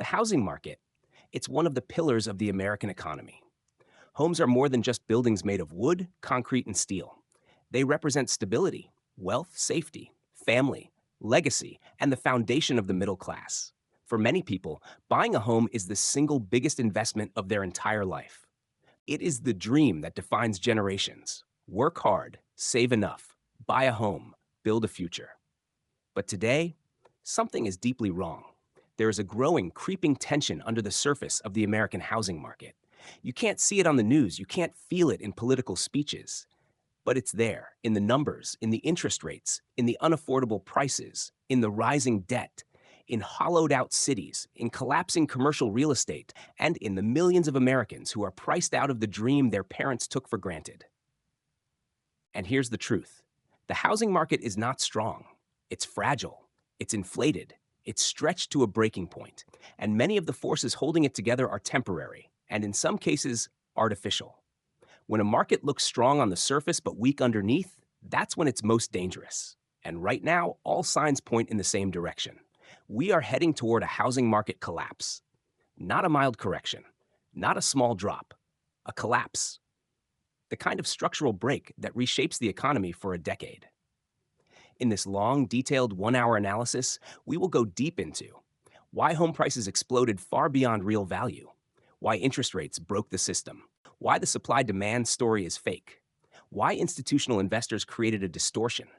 The housing market, it's one of the pillars of the American economy. Homes are more than just buildings made of wood, concrete, and steel. They represent stability, wealth, safety, family, legacy, and the foundation of the middle class. For many people, buying a home is the single biggest investment of their entire life. It is the dream that defines generations. Work hard, save enough, buy a home, build a future. But today, something is deeply wrong. There is a growing, creeping tension under the surface of the American housing market. You can't see it on the news, you can't feel it in political speeches, but it's there, in the numbers, in the interest rates, in the unaffordable prices, in the rising debt, in hollowed out cities, in collapsing commercial real estate, and in the millions of Americans who are priced out of the dream their parents took for granted. And here's the truth. The housing market is not strong. It's fragile. It's inflated. It's stretched to a breaking point. And many of the forces holding it together are temporary, and in some cases, artificial. When a market looks strong on the surface but weak underneath, that's when it's most dangerous. And right now, all signs point in the same direction. We are heading toward a housing market collapse. Not a mild correction, not a small drop, a collapse. The kind of structural break that reshapes the economy for a decade. In this long, detailed one-hour analysis, we will go deep into why home prices exploded far beyond real value, why interest rates broke the system, why the supply-demand story is fake, why institutional investors created a distortion,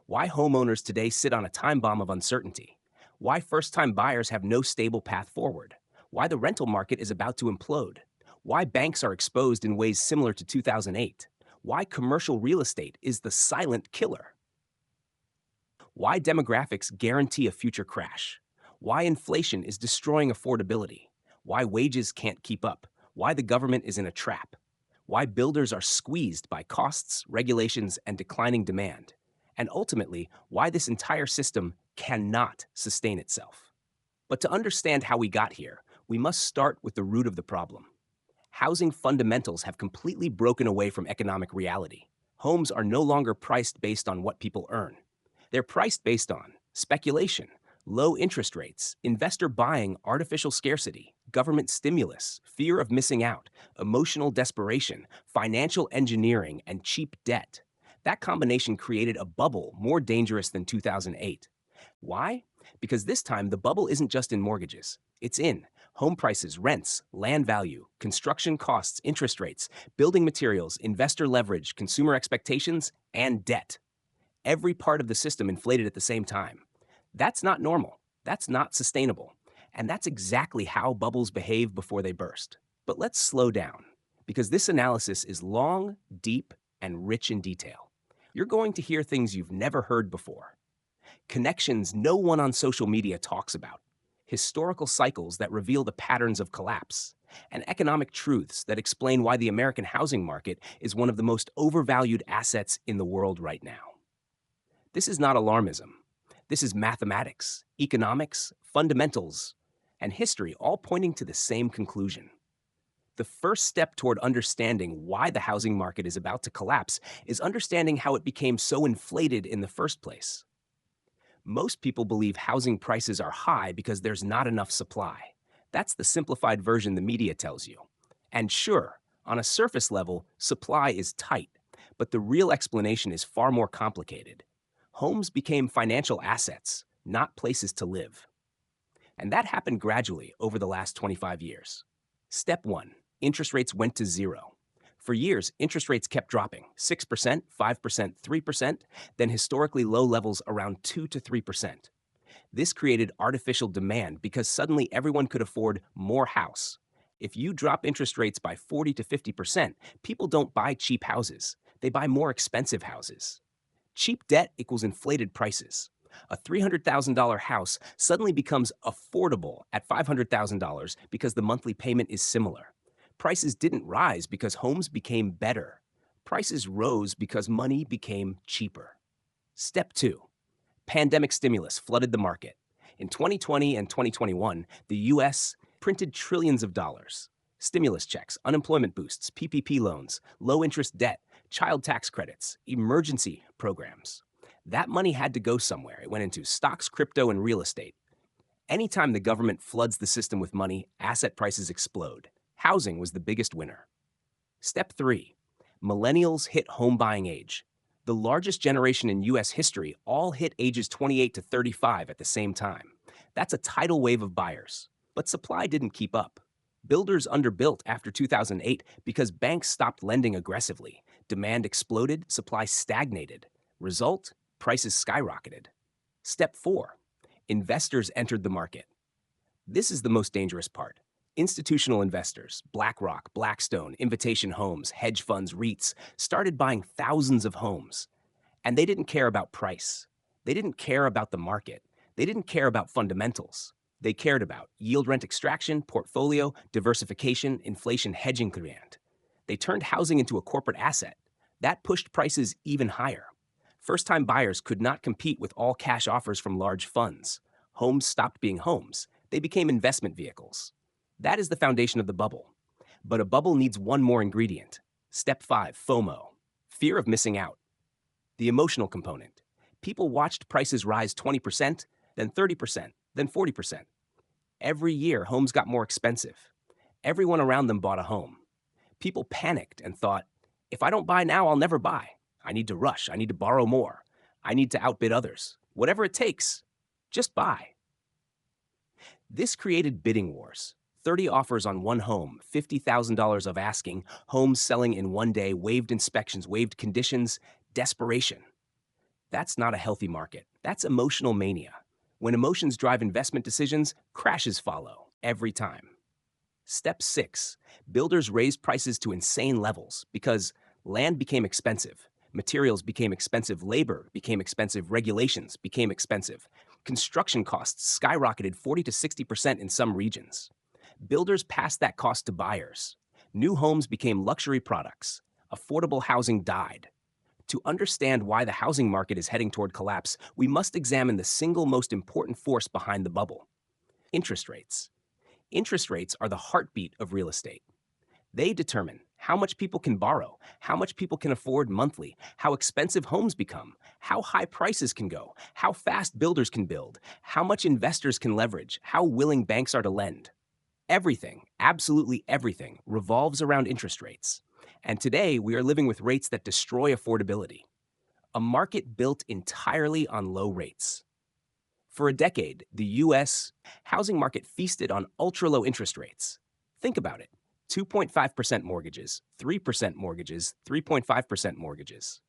why homeowners today sit on a time bomb of uncertainty, why first-time buyers have no stable path forward, why the rental market is about to implode, why banks are exposed in ways similar to 2008, why commercial real estate is the silent killer, why demographics guarantee a future crash, why inflation is destroying affordability, why wages can't keep up, why the government is in a trap, why builders are squeezed by costs, regulations, and declining demand, and ultimately, why this entire system cannot sustain itself. But to understand how we got here, we must start with the root of the problem. Housing fundamentals have completely broken away from economic reality. Homes are no longer priced based on what people earn. They're priced based on speculation, low interest rates, investor buying, artificial scarcity, government stimulus, fear of missing out, emotional desperation, financial engineering, and cheap debt. That combination created a bubble more dangerous than 2008. Why? Because this time the bubble isn't just in mortgages. It's in home prices, rents, land value, construction costs, interest rates, building materials, investor leverage, consumer expectations, and debt. Every part of the system inflated at the same time. That's not normal. That's not sustainable. And that's exactly how bubbles behave before they burst. But let's slow down, because this analysis is long, deep, and rich in detail. You're going to hear things you've never heard before. Connections no one on social media talks about. Historical cycles that reveal the patterns of collapse. And economic truths that explain why the American housing market is one of the most overvalued assets in the world right now. This is not alarmism. This is mathematics, economics, fundamentals, and history all pointing to the same conclusion. The first step toward understanding why the housing market is about to collapse is understanding how it became so inflated in the first place. Most people believe housing prices are high because there's not enough supply. That's the simplified version the media tells you. And sure, on a surface level, supply is tight, but the real explanation is far more complicated. Homes became financial assets, not places to live. And that happened gradually over the last 25 years. Step 1. Interest rates went to zero. For years, interest rates kept dropping, 6%, 5%, 3%, then historically low levels around 2 to 3%. This created artificial demand because suddenly everyone could afford more house. If you drop interest rates by 40 to 50%, people don't buy cheap houses. They buy more expensive houses. Cheap debt equals inflated prices. A $300,000 house suddenly becomes affordable at $500,000 because the monthly payment is similar. Prices didn't rise because homes became better. Prices rose because money became cheaper. Step 2. Pandemic stimulus flooded the market. In 2020 and 2021, the U.S. printed trillions of dollars. Stimulus checks, unemployment boosts, PPP loans, low-interest debt, child tax credits, emergency programs. That money had to go somewhere. It went into stocks, crypto, and real estate. Anytime the government floods the system with money, asset prices explode. Housing was the biggest winner. Step 3. Millennials hit home buying age. The largest generation in US history all hit ages 28 to 35 at the same time. That's a tidal wave of buyers. But supply didn't keep up. Builders underbuilt after 2008 because banks stopped lending aggressively. Demand exploded, supply stagnated. Result? Prices skyrocketed. Step 4. Investors entered the market. This is the most dangerous part. Institutional investors, BlackRock, Blackstone, Invitation Homes, hedge funds, REITs, started buying thousands of homes. And they didn't care about price. They didn't care about the market. They didn't care about fundamentals. They cared about yield rent extraction, portfolio, diversification, inflation hedging command. They turned housing into a corporate asset. That pushed prices even higher. First-time buyers could not compete with all cash offers from large funds. Homes stopped being homes. They became investment vehicles. That is the foundation of the bubble. But a bubble needs one more ingredient. Step 5, FOMO, fear of missing out. The emotional component. People watched prices rise 20%, then 30%, then 40%. Every year, homes got more expensive. Everyone around them bought a home. People panicked and thought, if I don't buy now, I'll never buy. I need to rush. I need to borrow more. I need to outbid others. Whatever it takes, just buy. This created bidding wars. 30 offers on one home, $50,000 of asking, homes selling in one day, waived inspections, waived conditions, desperation. That's not a healthy market. That's emotional mania. When emotions drive investment decisions, crashes follow every time. Step 6. Builders raised prices to insane levels because land became expensive, materials became expensive, labor became expensive, regulations became expensive. Construction costs skyrocketed 40 to 60% in some regions. Builders passed that cost to buyers. New homes became luxury products. Affordable housing died. To understand why the housing market is heading toward collapse, we must examine the single most important force behind the bubble: interest rates. Interest rates are the heartbeat of real estate. They determine how much people can borrow, how much people can afford monthly, how expensive homes become, how high prices can go, how fast builders can build, how much investors can leverage, how willing banks are to lend. Everything, absolutely everything, revolves around interest rates. And today, we are living with rates that destroy affordability. A market built entirely on low rates. For a decade, the U.S. housing market feasted on ultra-low interest rates. Think about it. 2.5% mortgages, 3% mortgages, 3.5% mortgages.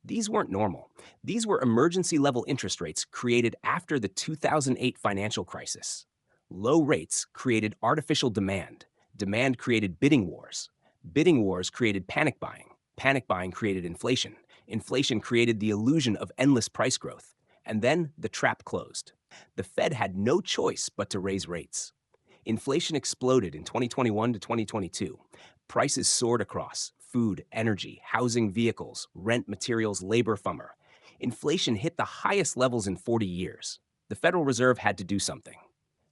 These weren't normal. These were emergency-level interest rates created after the 2008 financial crisis. Low rates created artificial demand. Demand created bidding wars. Bidding wars created panic buying. Panic buying created inflation. Inflation created the illusion of endless price growth. And then the trap closed. The Fed had no choice but to raise rates. Inflation exploded in 2021 to 2022. Prices soared across food, energy, housing, vehicles, rent, materials, labor, farmer. Inflation hit the highest levels in 40 years. The Federal Reserve had to do something.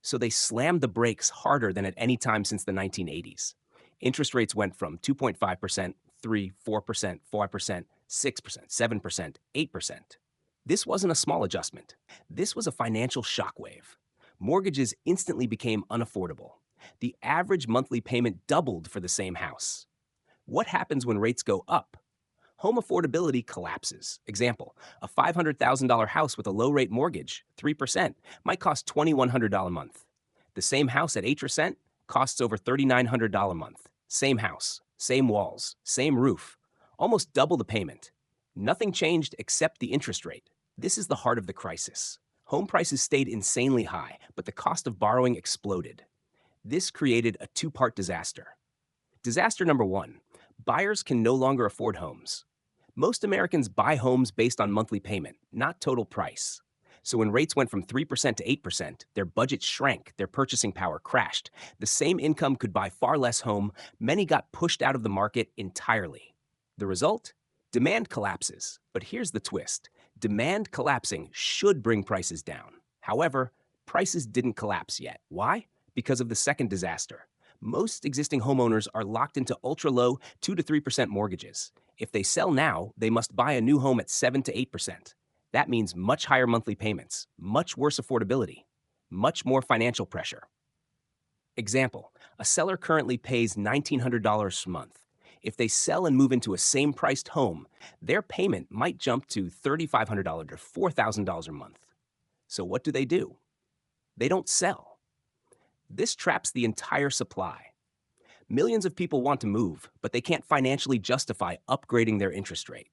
So they slammed the brakes harder than at any time since the 1980s. Interest rates went from 2.5%, 3%, 4%, 5%, 6%, 7%, 8%. This wasn't a small adjustment. This was a financial shockwave. Mortgages instantly became unaffordable. The average monthly payment doubled for the same house. What happens when rates go up? Home affordability collapses. Example, a $500,000 house with a low-rate mortgage, 3%, might cost $2,100 a month. The same house at 8% costs over $3,900 a month. Same house, same walls, same roof, almost double the payment. Nothing changed except the interest rate. This is the heart of the crisis. Home prices stayed insanely high, but the cost of borrowing exploded. This created a two-part disaster. Disaster number 1, buyers can no longer afford homes. Most Americans buy homes based on monthly payment, not total price. So when rates went from 3% to 8%, their budget shrank, their purchasing power crashed. The same income could buy far less home. Many got pushed out of the market entirely. The result? Demand collapses. But here's the twist. Demand collapsing should bring prices down. However, prices didn't collapse yet. Why? Because of the second disaster. Most existing homeowners are locked into ultra-low 2 to 3% mortgages. If they sell now, they must buy a new home at 7 to 8%. That means much higher monthly payments, much worse affordability. much more financial pressure. Example, a seller currently pays $1,900 a month. If they sell and move into a same priced home, their payment might jump to $3,500 or $4,000 a month. So what do? They don't sell. This traps the entire supply. Millions of people want to move, but they can't financially justify upgrading their interest rate.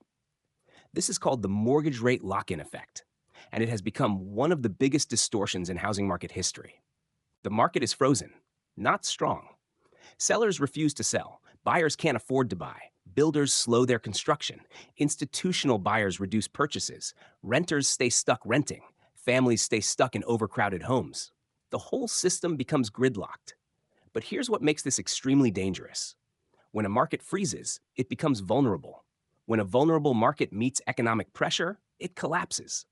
This is called the mortgage rate lock-in effect, and it has become one of the biggest distortions in housing market history. The market is frozen, not strong. Sellers refuse to sell. Buyers can't afford to buy. Builders slow their construction. Institutional buyers reduce purchases. Renters stay stuck renting. Families stay stuck in overcrowded homes. The whole system becomes gridlocked. But here's what makes this extremely dangerous. When a market freezes, it becomes vulnerable. When a vulnerable market meets economic pressure, it collapses.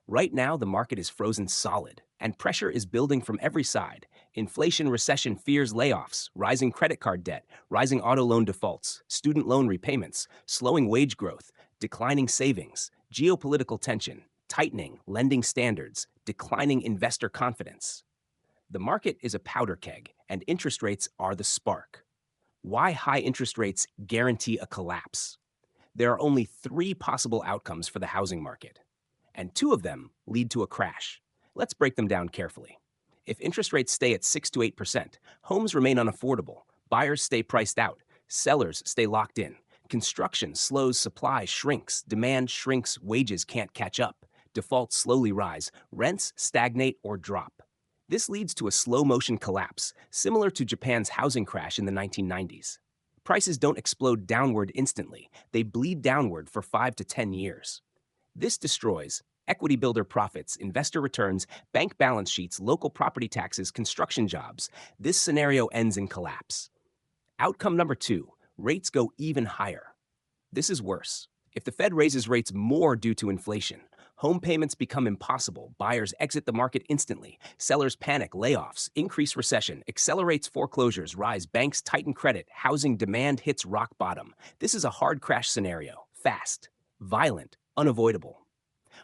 Right now, the market is frozen solid, and pressure is building from every side. Inflation, recession, fears, layoffs, rising credit card debt, rising auto loan defaults, student loan repayments, slowing wage growth, declining savings, geopolitical tension, tightening lending standards, declining investor confidence. The market is a powder keg, and interest rates are the spark. Why high interest rates guarantee a collapse? There are only three possible outcomes for the housing market, and two of them lead to a crash. Let's break them down carefully. If interest rates stay at 6 to 8%, homes remain unaffordable, buyers stay priced out, sellers stay locked in, construction slows, supply shrinks, demand shrinks, wages can't catch up, defaults slowly rise, rents stagnate or drop. This leads to a slow-motion collapse, similar to Japan's housing crash in the 1990s. Prices don't explode downward instantly. They bleed downward for 5 to 10 years. This destroys equity builder profits, investor returns, bank balance sheets, local property taxes, construction jobs. This scenario ends in collapse. Outcome number 2, rates go even higher. This is worse. If the Fed raises rates more due to inflation, home payments become impossible, buyers exit the market instantly, sellers panic, layoffs, increase recession, accelerates foreclosures, rise, banks tighten credit, housing demand hits rock bottom. This is a hard crash scenario, fast, violent, unavoidable.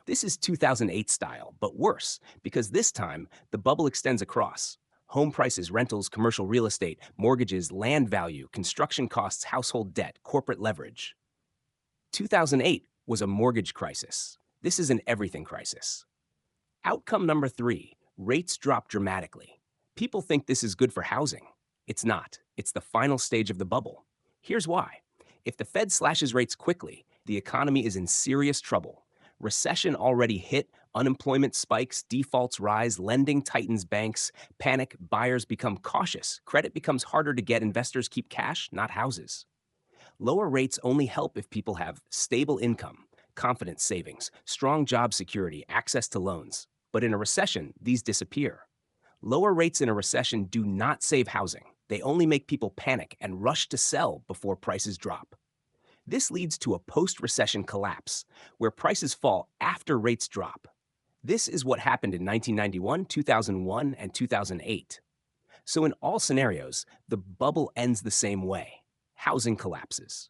This is 2008 style, but worse, because this time the bubble extends across. Home prices, rentals, commercial real estate, mortgages, land value, construction costs, household debt, corporate leverage. 2008 was a mortgage crisis. This is an everything crisis. Outcome number 3, rates drop dramatically. People think this is good for housing. It's not. It's the final stage of the bubble. Here's why. If the Fed slashes rates quickly, the economy is in serious trouble. Recession already hit, unemployment spikes, defaults rise, lending tightens banks, panic, buyers become cautious, credit becomes harder to get, investors keep cash, not houses. Lower rates only help if people have stable income, confident savings, strong job security, access to loans. But in a recession, these disappear. Lower rates in a recession do not save housing. They only make people panic and rush to sell before prices drop. This leads to a post-recession collapse, where prices fall after rates drop. This is what happened in 1991, 2001, and 2008. So in all scenarios, the bubble ends the same way. Housing collapses.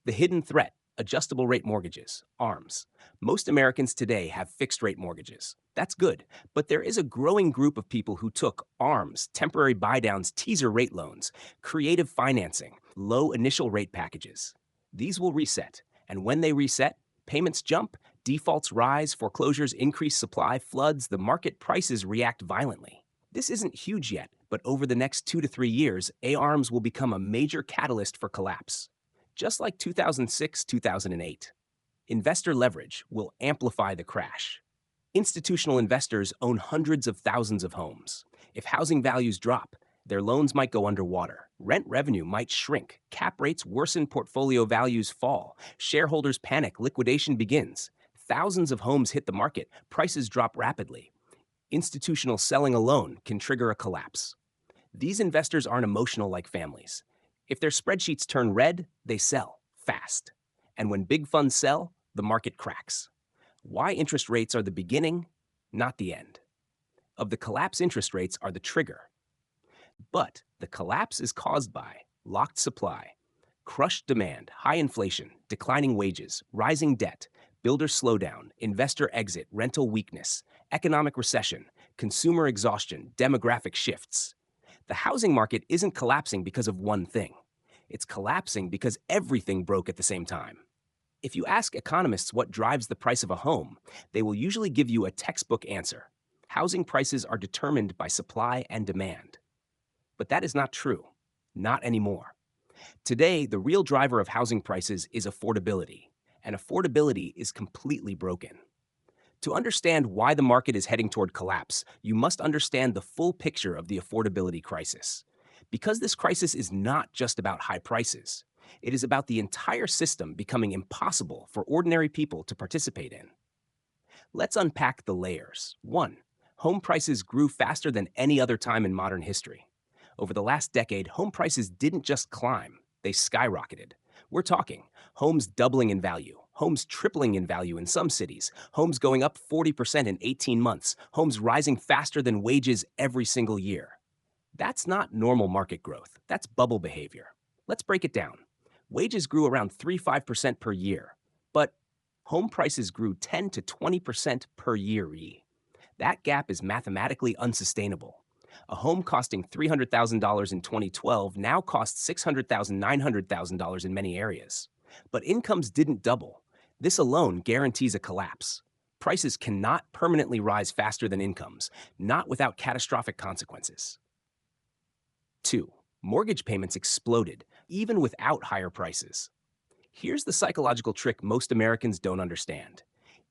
The hidden threat, adjustable rate mortgages, ARMs. Most Americans today have fixed rate mortgages. That's good, but there is a growing group of people who took ARMs, temporary buydowns, teaser rate loans, creative financing, low initial rate packages. These will reset, and when they reset, payments jump, defaults rise, foreclosures increase, supply floods, the market prices react violently. This isn't huge yet, but over the next 2 to 3 years, ARMs will become a major catalyst for collapse. Just like 2006, 2008. Investor leverage will amplify the crash. Institutional investors own hundreds of thousands of homes. If housing values drop, their loans might go underwater. Rent revenue might shrink. Cap rates worsen. Portfolio values fall. Shareholders panic. Liquidation begins. Thousands of homes hit the market. Prices drop rapidly. Institutional selling alone can trigger a collapse. These investors aren't emotional like families. If their spreadsheets turn red, they sell fast. And when big funds sell, the market cracks. Why interest rates are the beginning, not the end. Of the collapse, interest rates are the trigger. But the collapse is caused by locked supply, crushed demand, high inflation, declining wages, rising debt, builder slowdown, investor exit, rental weakness, economic recession, consumer exhaustion, demographic shifts. The housing market isn't collapsing because of one thing. It's collapsing because everything broke at the same time. If you ask economists what drives the price of a home, they will usually give you a textbook answer. Housing prices are determined by supply and demand. But that is not true. Not anymore. Today, the real driver of housing prices is affordability, and affordability is completely broken. To understand why the market is heading toward collapse, you must understand the full picture of the affordability crisis. Because this crisis is not just about high prices, it is about the entire system becoming impossible for ordinary people to participate in. Let's unpack the layers. 1. Home prices grew faster than any other time in modern history. Over the last decade, home prices didn't just climb, they skyrocketed. We're talking homes doubling in value, homes tripling in value in some cities, homes going up 40% in 18 months, homes rising faster than wages every single year. That's not normal market growth, that's bubble behavior. Let's break it down. Wages grew around 3–5% per year, but home prices grew 10 to 20% per year. That gap is mathematically unsustainable. A home costing $300,000 in 2012 now costs $600,000, $900,000 in many areas. But incomes didn't double. This alone guarantees a collapse. Prices cannot permanently rise faster than incomes, not without catastrophic consequences. 2. Mortgage payments exploded, even without higher prices. Here's the psychological trick most Americans don't understand.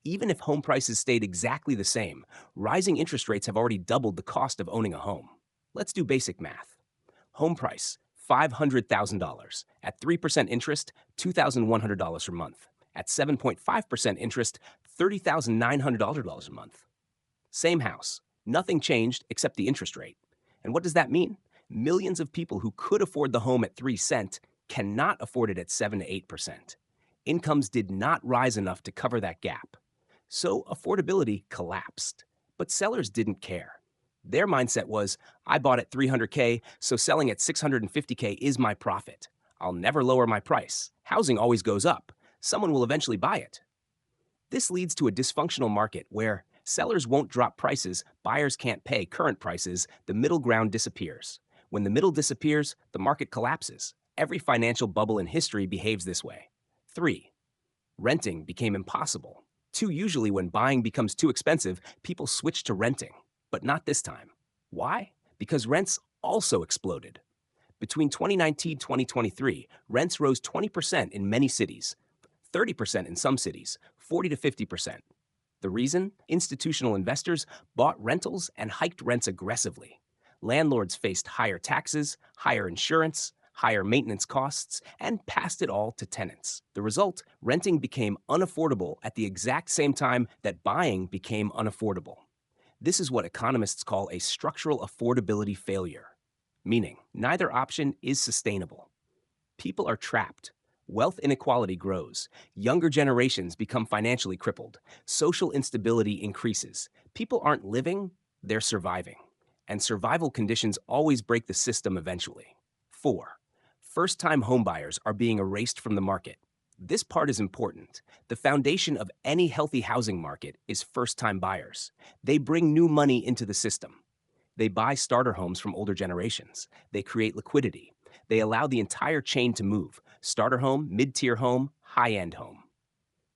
Even if home prices stayed exactly the same, rising interest rates have already doubled the cost of owning a home. Let's do basic math. Home price, $500,000. At 3% interest, $2,100 per month. At 7.5% interest, $30,900 a month. Same house. Nothing changed except the interest rate. And what does that mean? Millions of people who could afford the home at 3 cents cannot afford it at 7 to 8%. Incomes did not rise enough to cover that gap. So affordability collapsed. But sellers didn't care. Their mindset was, I bought at $300K, so selling at $650K is my profit. I'll never lower my price. Housing always goes up. Someone will eventually buy it. This leads to a dysfunctional market where sellers won't drop prices, buyers can't pay current prices, the middle ground disappears. When the middle disappears, the market collapses. Every financial bubble in history behaves this way. 3. Renting became impossible. 2. Usually when buying becomes too expensive, people switch to renting. But not this time. Why? Because rents also exploded. Between 2019 and 2023, rents rose 20% in many cities, 30% in some cities, 40 to 50%. The reason? Institutional investors bought rentals and hiked rents aggressively. Landlords faced higher taxes, higher insurance, higher maintenance costs, and passed it all to tenants. The result, renting became unaffordable at the exact same time that buying became unaffordable. This is what economists call a structural affordability failure, meaning neither option is sustainable. People are trapped. Wealth inequality grows. Younger generations become financially crippled. Social instability increases. People aren't living, they're surviving. And survival conditions always break the system eventually. 4. First-time homebuyers are being erased from the market. This part is important. The foundation of any healthy housing market is first-time buyers. They bring new money into the system. They buy starter homes from older generations. They create liquidity. They allow the entire chain to move: starter home, mid-tier home, high-end home.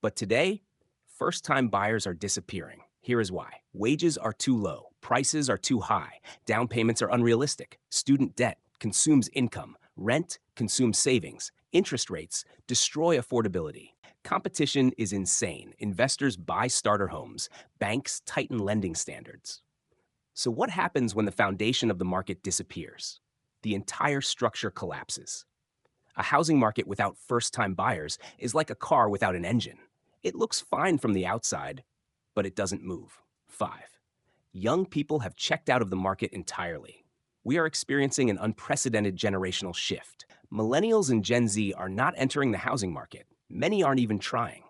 But today, first-time buyers are disappearing. Here is why. Wages are too low. Prices are too high. Down payments are unrealistic. Student debt consumes income. Rent consumes savings. Interest rates destroy affordability. Competition is insane. Investors buy starter homes. Banks tighten lending standards. So what happens when the foundation of the market disappears? The entire structure collapses. A housing market without first-time buyers is like a car without an engine. It looks fine from the outside, but it doesn't move. 5. Young people have checked out of the market entirely. We are experiencing an unprecedented generational shift. Millennials and Gen Z are not entering the housing market. Many aren't even trying.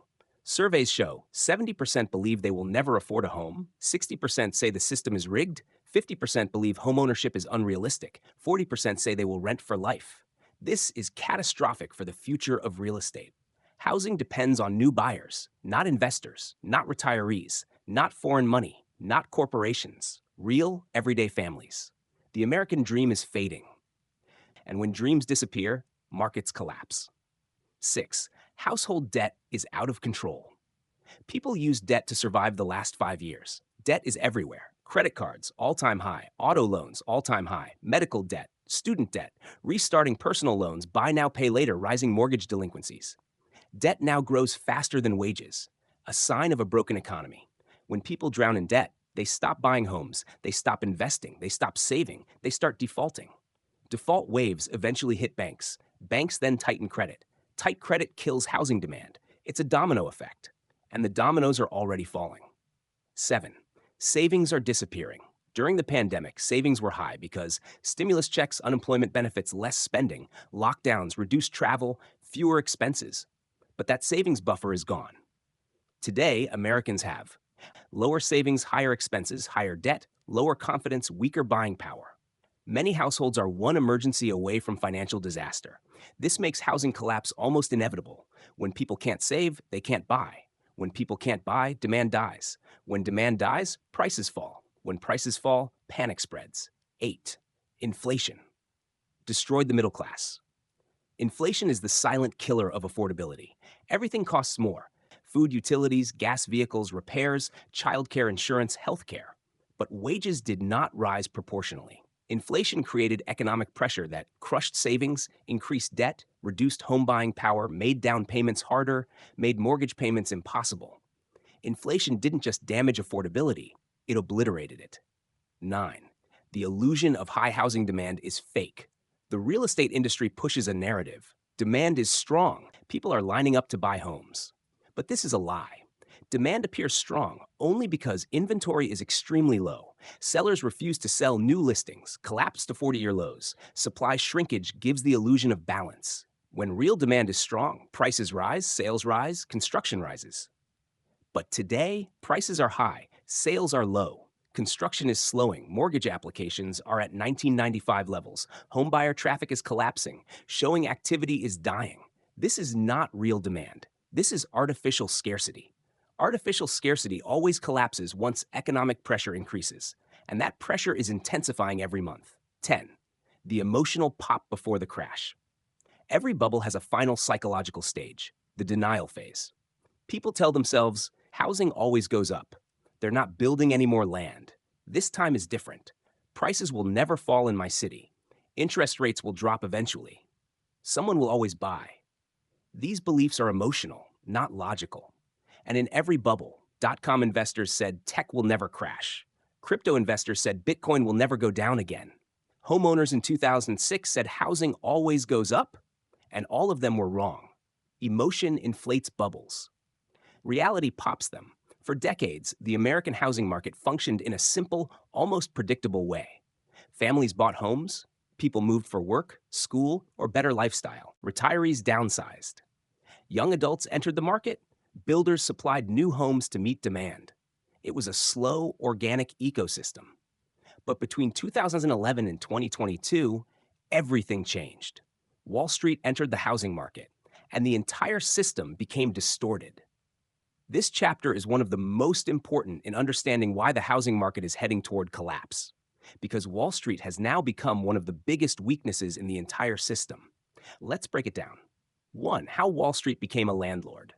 Surveys show 70% believe they will never afford a home, 60% say the system is rigged, 50% believe homeownership is unrealistic, 40% say they will rent for life. This is catastrophic for the future of real estate. Housing depends on new buyers, not investors, not retirees, not foreign money, not corporations. Real, everyday families. The American dream is fading, and when dreams disappear, markets collapse. 6. Household debt is out of control. People use debt to survive the last 5 years. Debt is everywhere. Credit cards, all-time high. Auto loans, all-time high. Medical debt, student debt, restarting personal loans, buy now, pay later, rising mortgage delinquencies. Debt now grows faster than wages, a sign of a broken economy. When people drown in debt, they stop buying homes, they stop investing, they stop saving, they start defaulting. Default waves eventually hit banks. Banks then tighten credit. Tight credit kills housing demand. It's a domino effect, and the dominoes are already falling. 7. Savings are disappearing. During the pandemic, savings were high because stimulus checks, unemployment benefits, less spending, lockdowns, reduced travel, fewer expenses. But that savings buffer is gone. Today, Americans have lower savings, higher expenses, higher debt, lower confidence, weaker buying power. Many households are one emergency away from financial disaster. This makes housing collapse almost inevitable. When people can't save, they can't buy. When people can't buy, demand dies. When demand dies, prices fall. When prices fall, panic spreads. 8. Inflation. Destroyed the middle class. Inflation is the silent killer of affordability. Everything costs more. Food, utilities, gas, vehicles, repairs, childcare, insurance, healthcare. But wages did not rise proportionally. Inflation created economic pressure that crushed savings, increased debt, reduced home buying power, made down payments harder, made mortgage payments impossible. Inflation didn't just damage affordability, it obliterated it. 9. The illusion of high housing demand is fake. The real estate industry pushes a narrative. Demand is strong. People are lining up to buy homes. But this is a lie. Demand appears strong only because inventory is extremely low. Sellers refuse to sell new listings, collapse to 40-year lows. Supply shrinkage gives the illusion of balance. When real demand is strong, prices rise, sales rise, construction rises. But today, prices are high, sales are low. Construction is slowing, mortgage applications are at 1995 levels, homebuyer traffic is collapsing, showing activity is dying. This is not real demand. This is artificial scarcity. Artificial scarcity always collapses once economic pressure increases, and that pressure is intensifying every month. 10. The emotional pop before the crash. Every bubble has a final psychological stage, the denial phase. People tell themselves, housing always goes up. They're not building any more land. This time is different. Prices will never fall in my city. Interest rates will drop eventually. Someone will always buy. These beliefs are emotional, not logical. And in every bubble, dot-com investors said tech will never crash. Crypto investors said Bitcoin will never go down again. Homeowners in 2006 said housing always goes up, and all of them were wrong. Emotion inflates bubbles. Reality pops them. For decades, the American housing market functioned in a simple, almost predictable way. Families bought homes, people moved for work, school, or better lifestyle. Retirees downsized. Young adults entered the market. Builders supplied new homes to meet demand. It was a slow, organic ecosystem. But between 2011 and 2022, everything changed. Wall Street entered the housing market, and the entire system became distorted. This chapter is one of the most important in understanding why the housing market is heading toward collapse, because Wall Street has now become one of the biggest weaknesses in the entire system. Let's break it down. 1. How Wall Street became a landlord.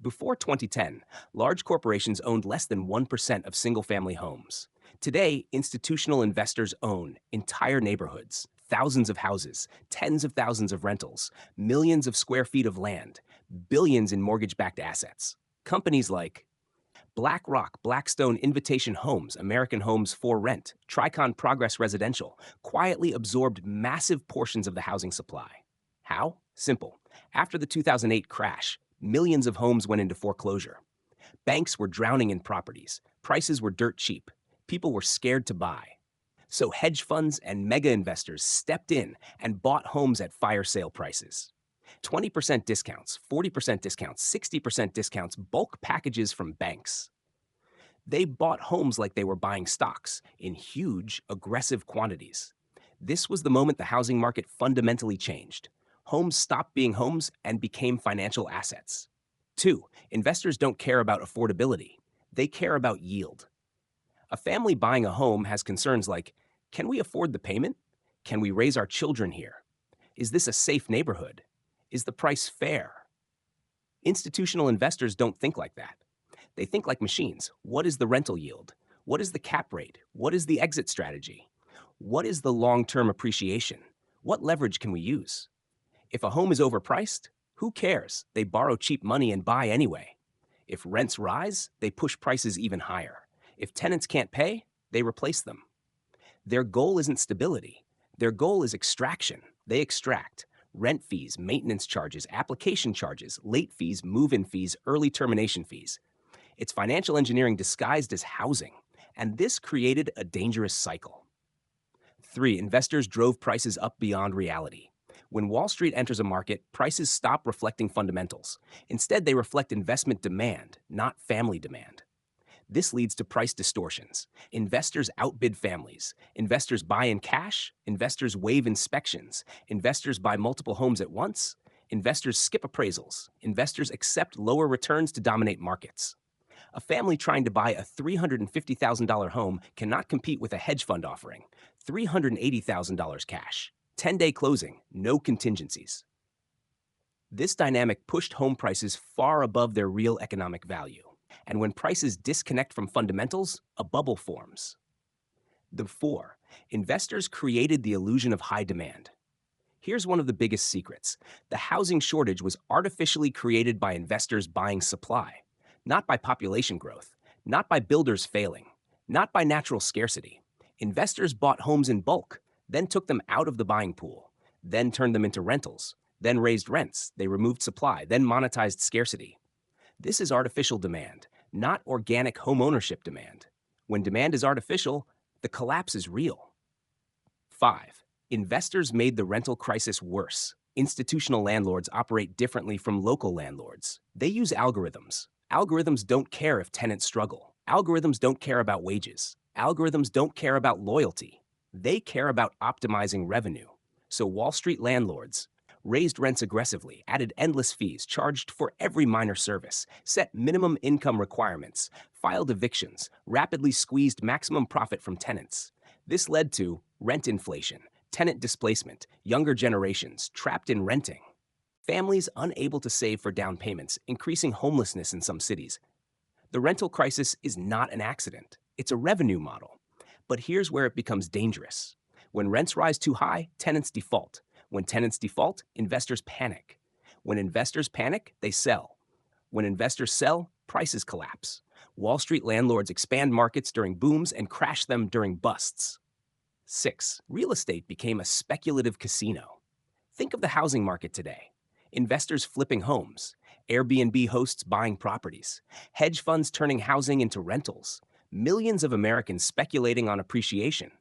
Before 2010, large corporations owned less than 1% of single-family homes. Today, institutional investors own entire neighborhoods, thousands of houses, tens of thousands of rentals, millions of square feet of land, billions in mortgage-backed assets. Companies like BlackRock, Blackstone, Invitation Homes, American Homes for Rent, Tricon Progress Residential quietly absorbed massive portions of the housing supply. How? Simple. After the 2008 crash, millions of homes went into foreclosure. Banks were drowning in properties. Prices were dirt cheap. People were scared to buy. So hedge funds and mega investors stepped in and bought homes at fire sale prices. 20% discounts, 40% discounts, 60% discounts, bulk packages from banks. They bought homes like they were buying stocks in huge, aggressive quantities. This was the moment the housing market fundamentally changed. Homes stopped being homes and became financial assets. 2. Investors don't care about affordability. They care about yield. A family buying a home has concerns like, can we afford the payment? Can we raise our children here? Is this a safe neighborhood? Is the price fair? Institutional investors don't think like that. They think like machines. What is the rental yield? What is the cap rate? What is the exit strategy? What is the long-term appreciation? What leverage can we use? If a home is overpriced, who cares? They borrow cheap money and buy anyway. If rents rise, they push prices even higher. If tenants can't pay, they replace them. Their goal isn't stability. Their goal is extraction. They extract rent fees, maintenance charges, application charges, late fees, move-in fees, early termination fees. It's financial engineering disguised as housing, and this created a dangerous cycle. 3. Investors drove prices up beyond reality. When Wall Street enters a market, prices stop reflecting fundamentals. Instead, they reflect investment demand, not family demand. This leads to price distortions. Investors outbid families. Investors buy in cash. Investors waive inspections. Investors buy multiple homes at once. Investors skip appraisals. Investors accept lower returns to dominate markets. A family trying to buy a $350,000 home cannot compete with a hedge fund offering $380,000 cash. 10-day closing, no contingencies. This dynamic pushed home prices far above their real economic value. And when prices disconnect from fundamentals, a bubble forms. 4. Investors created the illusion of high demand. Here's one of the biggest secrets. The housing shortage was artificially created by investors buying supply, not by population growth, not by builders failing, not by natural scarcity. Investors bought homes in bulk, then took them out of the buying pool, then turned them into rentals, then raised rents, they removed supply, then monetized scarcity. This is artificial demand, not organic homeownership demand. When demand is artificial, the collapse is real. 5. Investors made the rental crisis worse. Institutional landlords operate differently from local landlords. They use algorithms. Algorithms don't care if tenants struggle. Algorithms don't care about wages. Algorithms don't care about loyalty. They care about optimizing revenue. So Wall Street landlords raised rents aggressively, added endless fees, charged for every minor service, set minimum income requirements, filed evictions, rapidly squeezed maximum profit from tenants. This led to rent inflation, tenant displacement, younger generations trapped in renting, families unable to save for down payments, increasing homelessness in some cities. The rental crisis is not an accident. It's a revenue model. But here's where it becomes dangerous. When rents rise too high, tenants default. When tenants default, investors panic. When investors panic, they sell. When investors sell, prices collapse. Wall Street landlords expand markets during booms and crash them during busts. 6. Real estate became a speculative casino. Think of the housing market today. Investors flipping homes, Airbnb hosts buying properties, hedge funds turning housing into rentals, millions of Americans speculating on appreciation,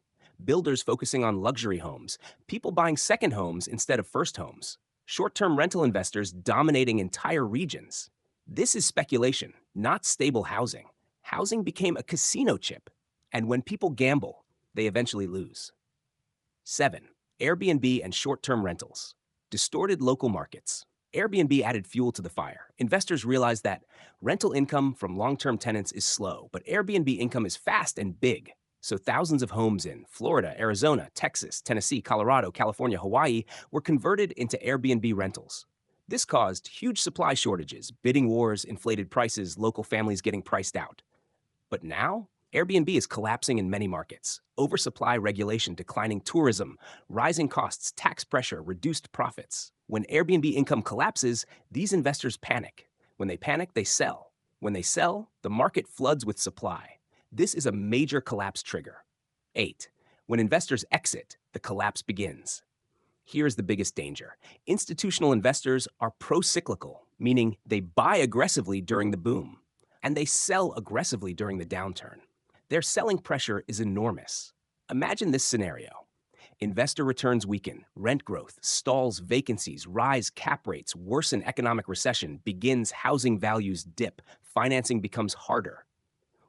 builders focusing on luxury homes, people buying second homes instead of first homes, short-term rental investors dominating entire regions. This is speculation, not stable housing. Housing became a casino chip, and when people gamble, they eventually lose. 7. Airbnb and short-term rentals. Distorted local markets. Airbnb added fuel to the fire. Investors realized that rental income from long-term tenants is slow, but Airbnb income is fast and big. So thousands of homes in Florida, Arizona, Texas, Tennessee, Colorado, California, Hawaii were converted into Airbnb rentals. This caused huge supply shortages, bidding wars, inflated prices, local families getting priced out. But now, Airbnb is collapsing in many markets. Oversupply regulation, declining tourism, rising costs, tax pressure, reduced profits. When Airbnb income collapses, these investors panic. When they panic, they sell. When they sell, the market floods with supply. This is a major collapse trigger. 8. When investors exit, the collapse begins. Here's the biggest danger. Institutional investors are pro-cyclical, meaning they buy aggressively during the boom, and they sell aggressively during the downturn. Their selling pressure is enormous. Imagine this scenario. Investor returns weaken, rent growth stalls, vacancies rise, cap rates worsen, economic recession begins, housing values dip, financing becomes harder.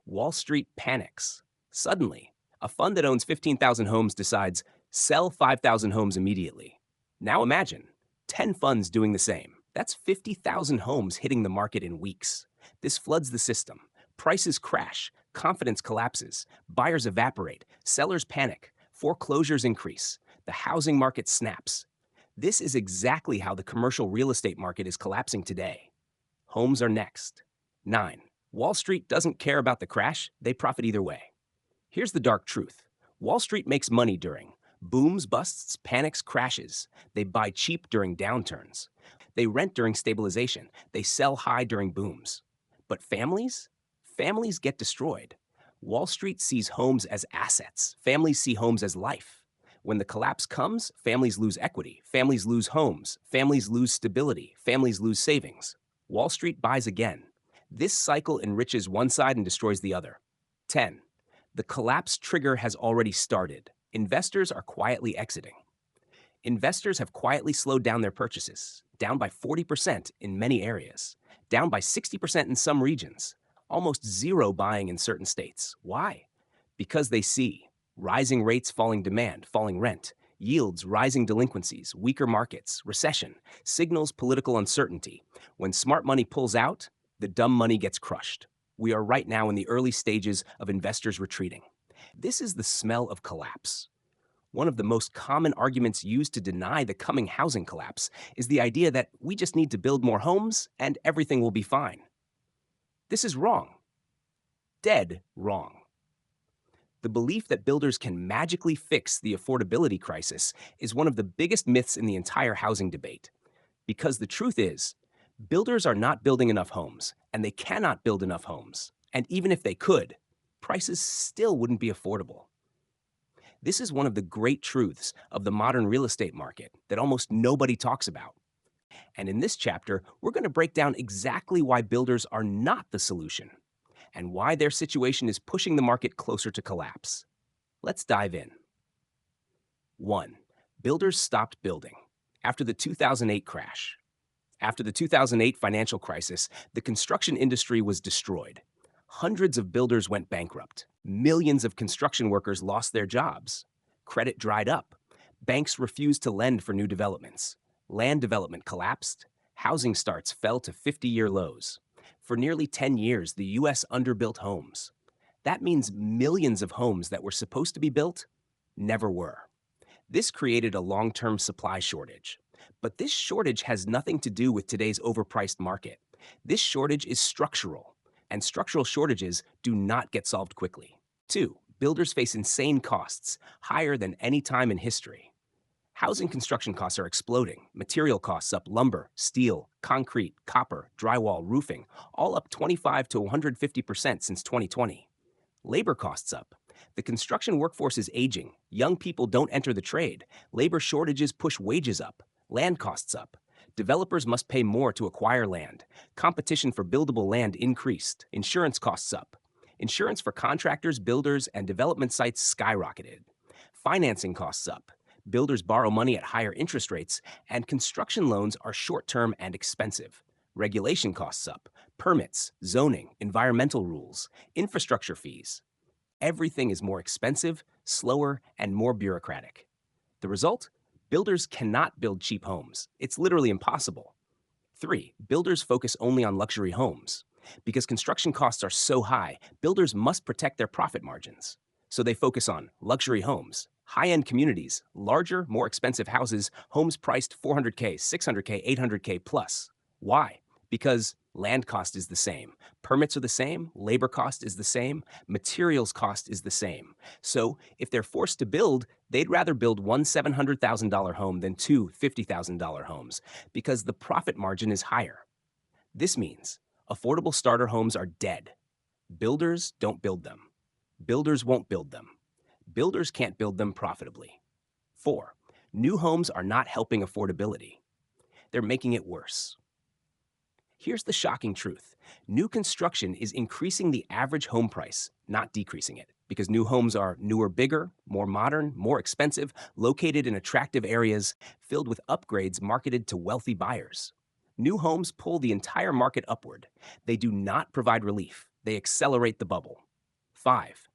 Wall Street panics. Suddenly, a fund that owns 15,000 homes decides, sell 5,000 homes immediately. Now imagine 10 funds doing the same. That's 50,000 homes hitting the market in weeks. This floods the system. Prices crash. Confidence collapses, buyers evaporate, sellers panic, foreclosures increase, the housing market snaps. This is exactly how the commercial real estate market is collapsing today. Homes are next. 9. Wall Street doesn't care about the crash, they profit either way. Here's the dark truth. Wall Street makes money during booms, busts, panics, crashes. They buy cheap during downturns. They rent during stabilization. They sell high during booms. But families? Families get destroyed. Wall Street sees homes as assets. Families see homes as life. When the collapse comes, families lose equity. Families lose homes. Families lose stability. Families lose savings. Wall Street buys again. This cycle enriches one side and destroys the other. 10. The collapse trigger has already started. Investors are quietly exiting. Investors have quietly slowed down their purchases, down by 40% in many areas, down by 60% in some regions, almost zero buying in certain states. Why? Because they see rising rates, falling demand, falling rent, yields, rising delinquencies, weaker markets, recession, signals political uncertainty. When smart money pulls out, the dumb money gets crushed. We are right now in the early stages of investors retreating. This is the smell of collapse. One of the most common arguments used to deny the coming housing collapse is the idea that we just need to build more homes and everything will be fine. This is wrong. Dead wrong. The belief that builders can magically fix the affordability crisis is one of the biggest myths in the entire housing debate. Because the truth is, builders are not building enough homes, and they cannot build enough homes. And even if they could, prices still wouldn't be affordable. This is one of the great truths of the modern real estate market that almost nobody talks about. And in this chapter, we're going to break down exactly why builders are not the solution and why their situation is pushing the market closer to collapse. Let's dive in. 1. Builders stopped building after the 2008 crash. After the 2008 financial crisis, the construction industry was destroyed. Hundreds of builders went bankrupt. Millions of construction workers lost their jobs. Credit dried up. Banks refused to lend for new developments. Land development collapsed. Housing starts fell to 50-year lows. For nearly 10 years, the U.S. underbuilt homes. That means millions of homes that were supposed to be built never were. This created a long-term supply shortage. But this shortage has nothing to do with today's overpriced market. This shortage is structural, and structural shortages do not get solved quickly. 2. Builders face insane costs, higher than any time in history. Housing construction costs are exploding. Material costs up, lumber, steel, concrete, copper, drywall, roofing, all up 25 to 150% since 2020. Labor costs up. The construction workforce is aging. Young people don't enter the trade. Labor shortages push wages up. Land costs up. Developers must pay more to acquire land. Competition for buildable land increased. Insurance costs up. Insurance for contractors, builders, and development sites skyrocketed. Financing costs up. Builders borrow money at higher interest rates, and construction loans are short-term and expensive. Regulation costs up. Permits, zoning, environmental rules, infrastructure fees. Everything is more expensive, slower, and more bureaucratic. The result? Builders cannot build cheap homes. It's literally impossible. 3. Builders focus only on luxury homes. Because construction costs are so high, builders must protect their profit margins. So they focus on luxury homes, high-end communities, larger, more expensive houses, homes priced $400K, $600K, $800K plus. Why? Because land cost is the same, permits are the same, labor cost is the same, materials cost is the same. So if they're forced to build, they'd rather build one $700,000 home than two $50,000 homes because the profit margin is higher. This means affordable starter homes are dead. Builders don't build them. Builders won't build them. Builders can't build them profitably. 4. New homes are not helping affordability. They're making it worse. Here's the shocking truth. New construction is increasing the average home price, not decreasing it, because new homes are newer, bigger, more modern, more expensive, located in attractive areas, filled with upgrades marketed to wealthy buyers. New homes pull the entire market upward. They do not provide relief. They accelerate the bubble. 5.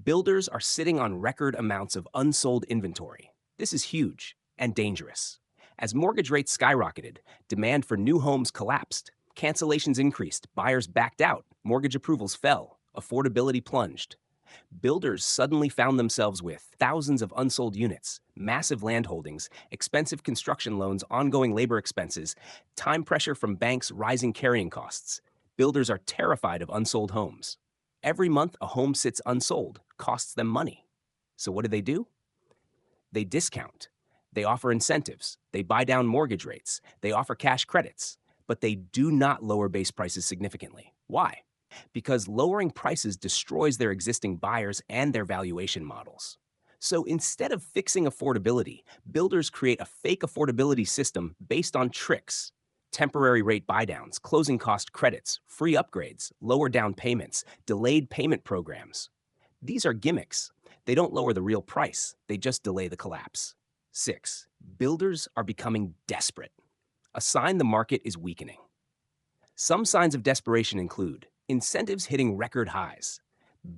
Builders are sitting on record amounts of unsold inventory. This is huge and dangerous. As mortgage rates skyrocketed, demand for new homes collapsed. Cancellations increased, buyers backed out, mortgage approvals fell, Affordability plunged. Builders suddenly found themselves with thousands of unsold units, massive land holdings, expensive construction loans, ongoing labor expenses, time pressure from banks, rising carrying costs. Builders are terrified of unsold homes. Every month a home sits unsold, costs them money. So what do? They discount. They offer incentives. They buy down mortgage rates. They offer cash credits. But they do not lower base prices significantly. Why? Because lowering prices destroys their existing buyers and their valuation models. So instead of fixing affordability, builders create a fake affordability system based on tricks. Temporary rate buydowns, closing cost credits, free upgrades, lower down payments, delayed payment programs. These are gimmicks. They don't lower the real price, they just delay the collapse. 6. Builders are becoming desperate. A sign the market is weakening. Some signs of desperation include incentives hitting record highs,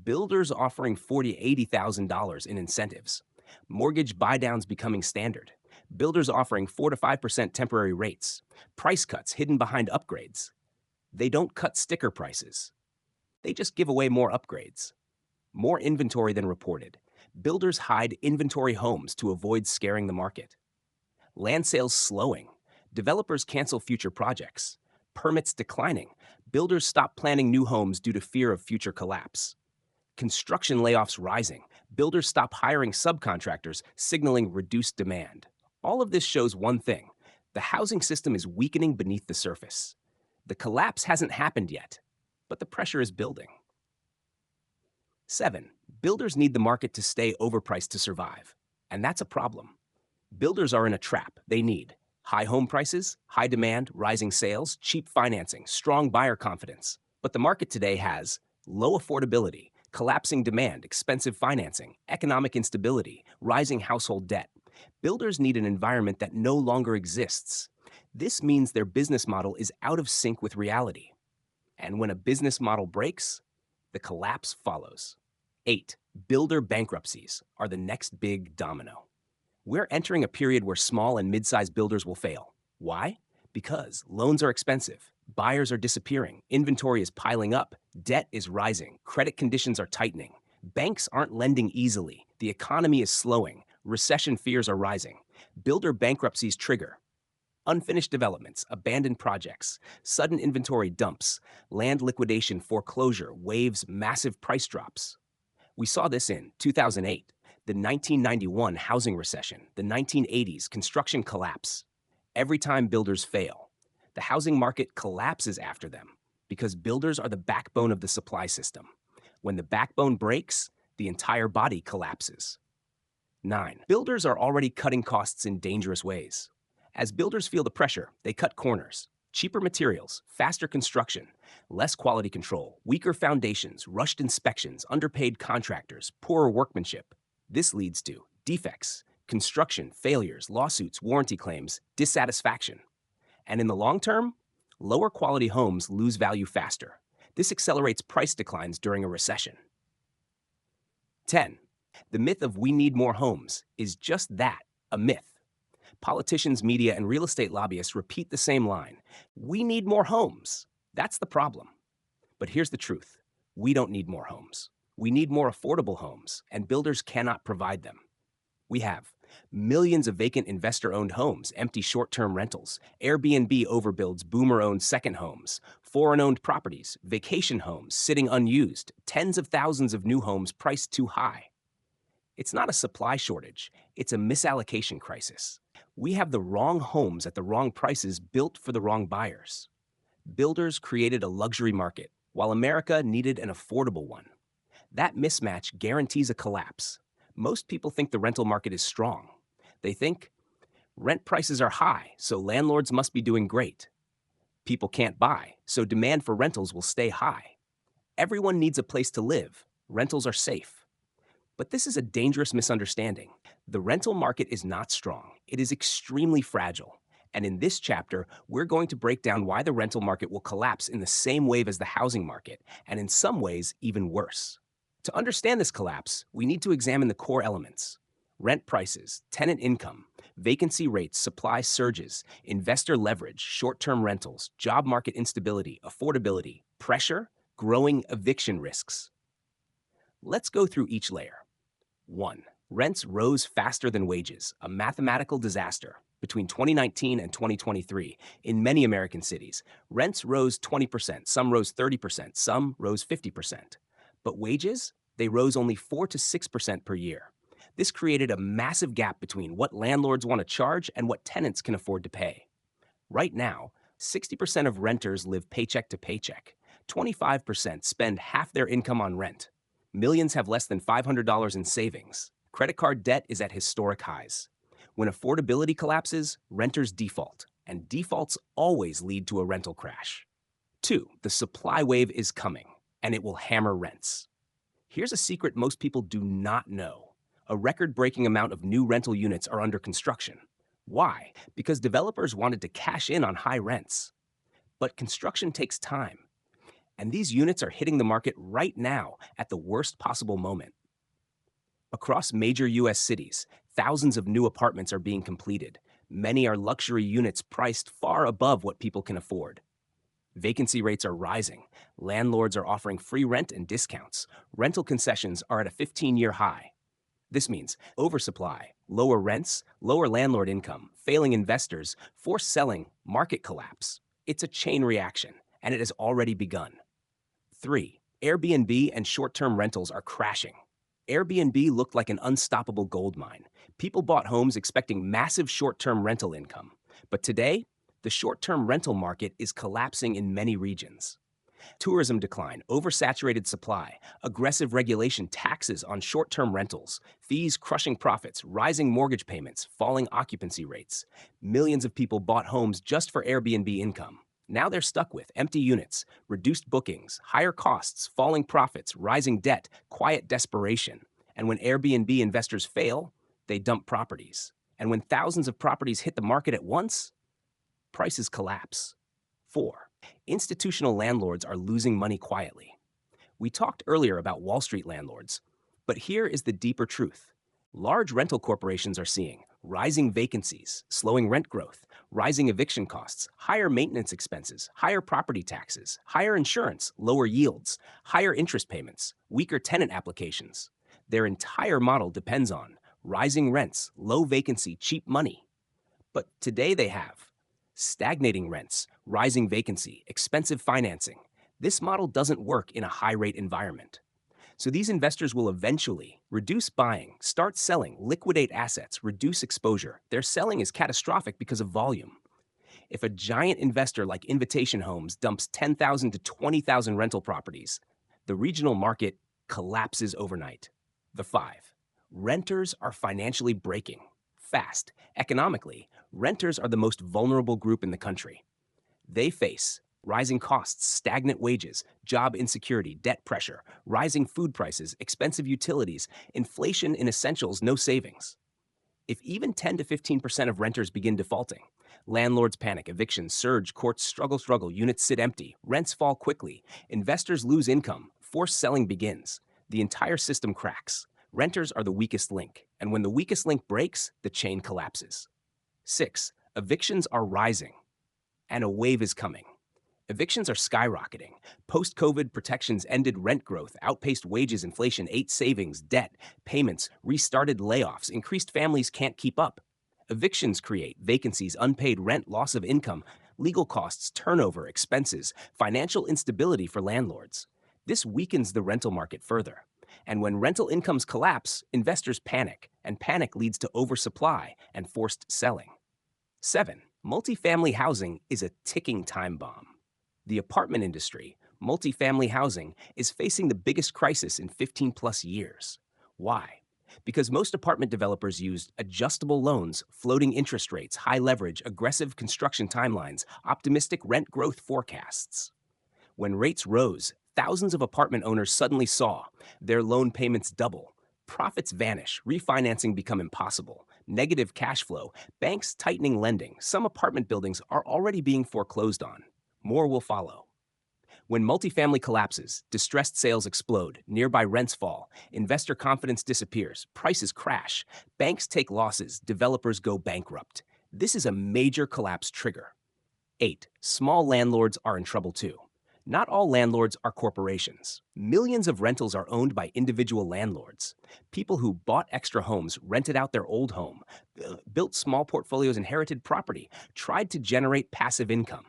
builders offering $40,000, $80,000 in incentives, mortgage buydowns becoming standard, builders offering 4 to 5% temporary rates, price cuts hidden behind upgrades. They don't cut sticker prices. They just give away more upgrades. More inventory than reported. Builders hide inventory homes to avoid scaring the market. Land sales slowing. Developers cancel future projects. Permits declining. Builders stop planning new homes due to fear of future collapse. Construction layoffs rising. Builders stop hiring subcontractors, signaling reduced demand. All of this shows one thing. The housing system is weakening beneath the surface. The collapse hasn't happened yet, but the pressure is building. 7. Builders need the market to stay overpriced to survive. And that's a problem. Builders are in a trap. They need high home prices, high demand, rising sales, cheap financing, strong buyer confidence. But the market today has low affordability, collapsing demand, expensive financing, economic instability, rising household debt. Builders need an environment that no longer exists. This means their business model is out of sync with reality. And when a business model breaks, the collapse follows. 8. Builder bankruptcies are the next big domino. We're entering a period where small and mid-sized builders will fail. Why? Because loans are expensive, buyers are disappearing, inventory is piling up, debt is rising, credit conditions are tightening. Banks aren't lending easily, the economy is slowing, recession fears are rising. Builder bankruptcies trigger unfinished developments, abandoned projects, sudden inventory dumps, land liquidation, foreclosure, waves, massive price drops. We saw this in 2008, the 1991 housing recession, the 1980s construction collapse. Every time builders fail, the housing market collapses after them because builders are the backbone of the supply system. When the backbone breaks, the entire body collapses. 9. Builders are already cutting costs in dangerous ways. As builders feel the pressure, they cut corners. Cheaper materials, faster construction, less quality control, weaker foundations, rushed inspections, underpaid contractors, poorer workmanship. This leads to defects, construction failures, lawsuits, warranty claims, dissatisfaction. And in the long term, lower quality homes lose value faster. This accelerates price declines during a recession. 10. The myth of we need more homes is just that, a myth. Politicians, media, and real estate lobbyists repeat the same line. We need more homes. That's the problem. But here's the truth. We don't need more homes. We need more affordable homes, and builders cannot provide them. We have millions of vacant investor-owned homes, empty short-term rentals, Airbnb overbuilds, boomer-owned second homes, foreign-owned properties, vacation homes sitting unused, tens of thousands of new homes priced too high. It's not a supply shortage, it's a misallocation crisis. We have the wrong homes at the wrong prices built for the wrong buyers. Builders created a luxury market, while America needed an affordable one. That mismatch guarantees a collapse. Most people think the rental market is strong. They think rent prices are high, so landlords must be doing great. People can't buy, so demand for rentals will stay high. Everyone needs a place to live. Rentals are safe. But this is a dangerous misunderstanding. The rental market is not strong. It is extremely fragile. And in this chapter, we're going to break down why the rental market will collapse in the same wave as the housing market, and in some ways, even worse. To understand this collapse, we need to examine the core elements: rent prices, tenant income, vacancy rates, supply surges, investor leverage, short-term rentals, job market instability, affordability, pressure, Growing eviction risks. Let's go through each layer. 1. Rents rose faster than wages, a mathematical disaster. Between 2019 and 2023, in many American cities, rents rose 20%, some rose 30%, some rose 50%. But wages? They rose only 4 to 6% per year. This created a massive gap between what landlords want to charge and what tenants can afford to pay. Right now, 60% of renters live paycheck to paycheck. 25% spend half their income on rent. Millions have less than $500 in savings. Credit card debt is at historic highs. When affordability collapses, renters default, and defaults always lead to a rental crash. 2. The supply wave is coming, and it will hammer rents. Here's a secret most people do not know. A record-breaking amount of new rental units are under construction. Why? Because developers wanted to cash in on high rents. But construction takes time, and these units are hitting the market right now at the worst possible moment. Across major U.S. cities, thousands of new apartments are being completed. Many are luxury units priced far above what people can afford. Vacancy rates are rising. Landlords are offering free rent and discounts. Rental concessions are at a 15-year high. This means oversupply, lower rents, lower landlord income, failing investors, forced selling, market collapse. It's a chain reaction, and it has already begun. 3. Airbnb and short-term rentals are crashing. Airbnb looked like an unstoppable gold mine. People bought homes expecting massive short-term rental income. But today, the short-term rental market is collapsing in many regions. Tourism decline, oversaturated supply, aggressive regulation, taxes on short-term rentals, fees crushing profits, rising mortgage payments, falling occupancy rates. Millions of people bought homes just for Airbnb income. Now they're stuck with empty units, reduced bookings, higher costs, falling profits, rising debt, quiet desperation. And when Airbnb investors fail, they dump properties. And when thousands of properties hit the market at once, prices collapse. 4. Institutional landlords are losing money quietly. We talked earlier about Wall Street landlords, but here is the deeper truth. Large rental corporations are seeing rising vacancies, slowing rent growth, rising eviction costs, higher maintenance expenses, higher property taxes, higher insurance, lower yields, higher interest payments, weaker tenant applications. Their entire model depends on rising rents, low vacancy, cheap money. But today they have stagnating rents, rising vacancy, expensive financing. This model doesn't work in a high-rate environment. So these investors will eventually reduce buying, start selling, liquidate assets, reduce exposure. Their selling is catastrophic because of volume. If a giant investor like Invitation Homes dumps 10,000 to 20,000 rental properties, the regional market collapses overnight. The 5. Renters are financially breaking. Fast. Economically, renters are the most vulnerable group in the country. They face rising costs, stagnant wages, job insecurity, debt pressure, rising food prices, expensive utilities, inflation in essentials, no savings. If even 10 to 15% of renters begin defaulting, landlords panic, evictions surge, courts struggle, units sit empty, rents fall quickly, investors lose income, forced selling begins, the entire system cracks. Renters are the weakest link, and when the weakest link breaks, the chain collapses. 6. Evictions are rising, and a wave is coming. Evictions are skyrocketing. Post-COVID protections ended rent growth, outpaced wages inflation, ate savings, debt, payments, restarted layoffs, increased families can't keep up. Evictions create vacancies, unpaid rent, loss of income, legal costs, turnover, expenses, financial instability for landlords. This weakens the rental market further. And when rental incomes collapse, investors panic, and panic leads to oversupply and forced selling. 7. Multifamily housing is a ticking time bomb. The apartment industry, multifamily housing, is facing the biggest crisis in 15-plus years. Why? Because most apartment developers used adjustable loans, floating interest rates, high leverage, aggressive construction timelines, optimistic rent growth forecasts. When rates rose, thousands of apartment owners suddenly saw their loan payments double, profits vanish, refinancing become impossible, negative cash flow, banks tightening lending. Some apartment buildings are already being foreclosed on. More will follow. When multifamily collapses, distressed sales explode, nearby rents fall, investor confidence disappears, prices crash, banks take losses, developers go bankrupt. This is a major collapse trigger. 8. Small landlords are in trouble too. Not all landlords are corporations. Millions of rentals are owned by individual landlords. People who bought extra homes, rented out their old home, built small portfolios, inherited property, tried to generate passive income.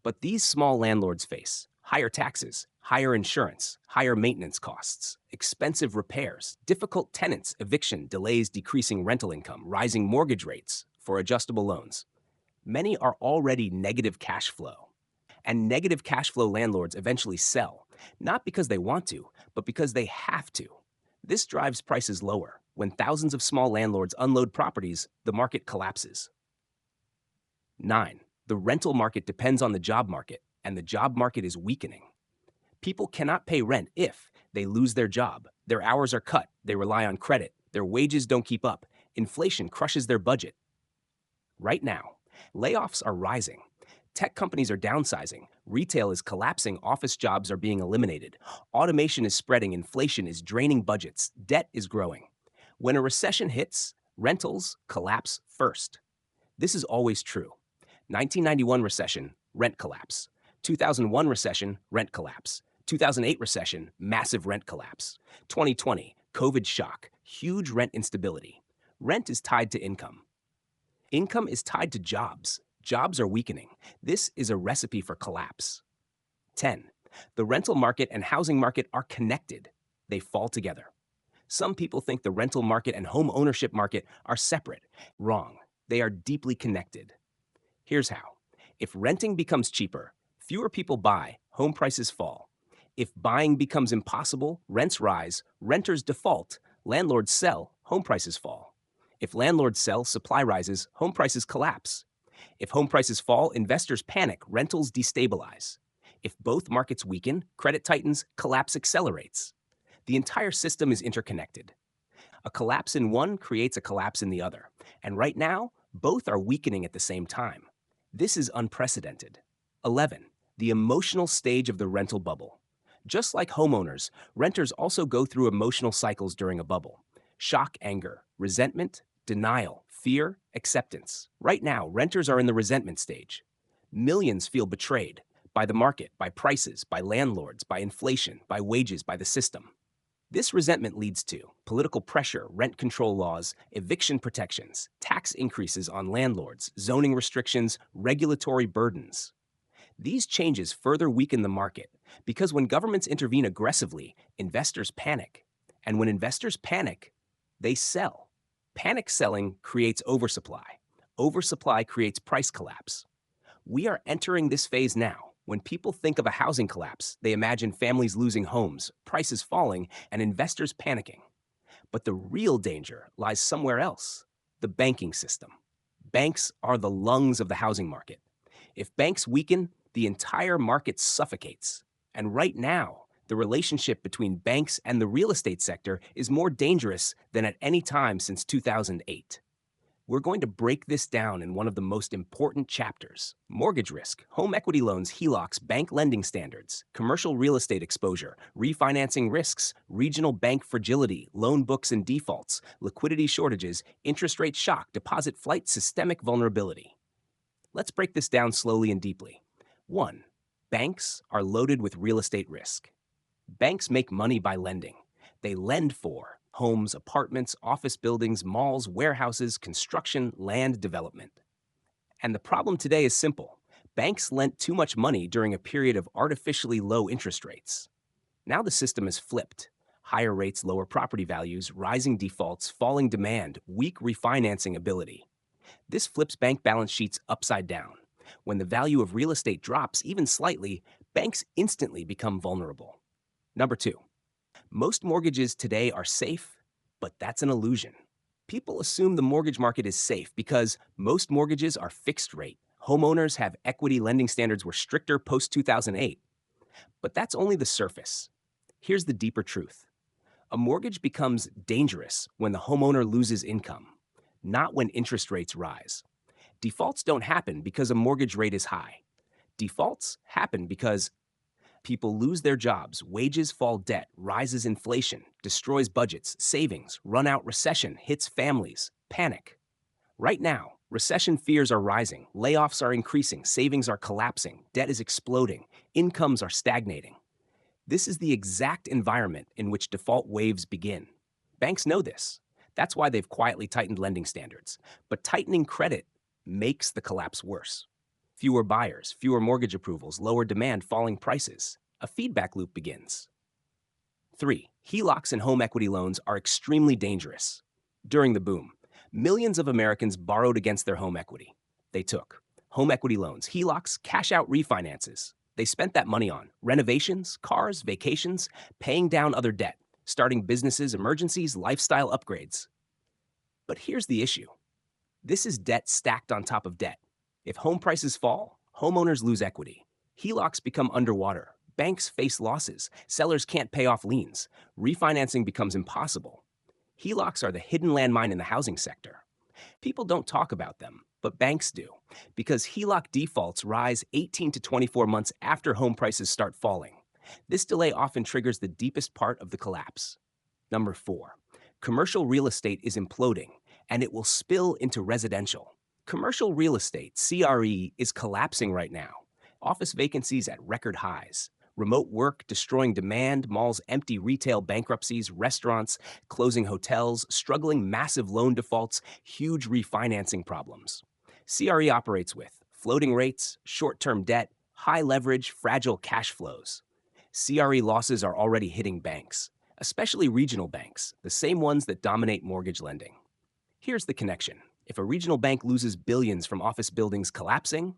But these small landlords face higher taxes, higher insurance, higher maintenance costs, expensive repairs, difficult tenants, eviction, delays, decreasing rental income, rising mortgage rates for adjustable loans. Many are already negative cash flow. And negative cash flow landlords eventually sell, not because they want to, but because they have to. This drives prices lower. When thousands of small landlords unload properties, the market collapses. 9. The rental market depends on the job market, and the job market is weakening. People cannot pay rent if they lose their job, their hours are cut, they rely on credit, their wages don't keep up, inflation crushes their budget. Right now, layoffs are rising. Tech companies are downsizing, retail is collapsing, office jobs are being eliminated, automation is spreading, inflation is draining budgets, debt is growing. When a recession hits, rentals collapse first. This is always true. 1991 recession, rent collapse. 2001 recession, rent collapse. 2008 recession, massive rent collapse. 2020, COVID shock, huge rent instability. Rent is tied to income. Income is tied to jobs. Jobs are weakening. This is a recipe for collapse. 10. The rental market and housing market are connected. They fall together. Some people think the rental market and home ownership market are separate. Wrong. They are deeply connected. Here's how. If renting becomes cheaper, fewer people buy, home prices fall. If buying becomes impossible, rents rise, renters default, landlords sell, home prices fall. If landlords sell, supply rises, home prices collapse. If home prices fall, investors panic, rentals destabilize. If both markets weaken, credit tightens, collapse accelerates. The entire system is interconnected. A collapse in one creates a collapse in the other. And right now, both are weakening at the same time. This is unprecedented. 11. The emotional stage of the rental bubble. Just like homeowners, renters also go through emotional cycles during a bubble. Shock, anger, resentment, denial, fear, acceptance. Right now, renters are in the resentment stage. Millions feel betrayed by the market, by prices, by landlords, by inflation, by wages, by the system. This resentment leads to political pressure, rent control laws, eviction protections, tax increases on landlords, zoning restrictions, regulatory burdens. These changes further weaken the market because when governments intervene aggressively, investors panic. And when investors panic, they sell. Panic selling creates oversupply. Oversupply creates price collapse. We are entering this phase now. When people think of a housing collapse, they imagine families losing homes, prices falling, and investors panicking. But the real danger lies somewhere else, the banking system. Banks are the lungs of the housing market. If banks weaken, the entire market suffocates. And right now, the relationship between banks and the real estate sector is more dangerous than at any time since 2008. We're going to break this down in one of the most important chapters: mortgage risk, home equity loans, HELOCs, bank lending standards, commercial real estate exposure, refinancing risks, regional bank fragility, loan books and defaults, liquidity shortages, interest rate shock, deposit flight, systemic vulnerability. Let's break this down slowly and deeply. 1. Banks are loaded with real estate risk. Banks make money by lending. They lend for homes, apartments, office buildings, malls, warehouses, construction, land development. And the problem today is simple. Banks lent too much money during a period of artificially low interest rates. Now the system is flipped. Higher rates lower property values, rising defaults, falling demand, weak refinancing ability. This flips bank balance sheets upside down. When the value of real estate drops even slightly, banks instantly become vulnerable. Number 2. Most mortgages today are safe, but that's an illusion. People assume the mortgage market is safe because most mortgages are fixed rate. Homeowners have equity lending standards were stricter post-2008. But that's only the surface. Here's the deeper truth. A mortgage becomes dangerous when the homeowner loses income, not when interest rates rise. Defaults don't happen because a mortgage rate is high. Defaults happen because people lose their jobs, wages fall, debt, rises inflation, destroys budgets, savings, run out, recession, hits families, panic. Right now, Recession fears are rising, layoffs are increasing, savings are collapsing, debt is exploding, incomes are stagnating. This is the exact environment in which default waves begin. Banks know this. That's why they've quietly tightened lending standards. But tightening credit makes the collapse worse. Fewer buyers, fewer mortgage approvals, lower demand, falling prices. A feedback loop begins. 3. HELOCs and home equity loans are extremely dangerous. During the boom, millions of Americans borrowed against their home equity. They took home equity loans, HELOCs, cash out refinances. They spent that money on renovations, cars, vacations, paying down other debt, starting businesses, emergencies, lifestyle upgrades. But here's the issue. This is debt stacked on top of debt. If home prices fall, homeowners lose equity. HELOCs become underwater. Banks face losses. Sellers can't pay off liens. Refinancing becomes impossible. HELOCs are the hidden landmine in the housing sector. People don't talk about them, but banks do, because HELOC defaults rise 18 to 24 months after home prices start falling. This delay often triggers the deepest part of the collapse. Number 4, commercial real estate is imploding, and it will spill into residential. Commercial real estate, CRE, is collapsing right now. Office vacancies at record highs. Remote work destroying demand, malls empty, retail bankruptcies, restaurants closing, hotels struggling, massive loan defaults, huge refinancing problems. CRE operates with floating rates, short-term debt, high leverage, fragile cash flows. CRE losses are already hitting banks, especially regional banks, the same ones that dominate mortgage lending. Here's the connection. If a regional bank loses billions from office buildings collapsing,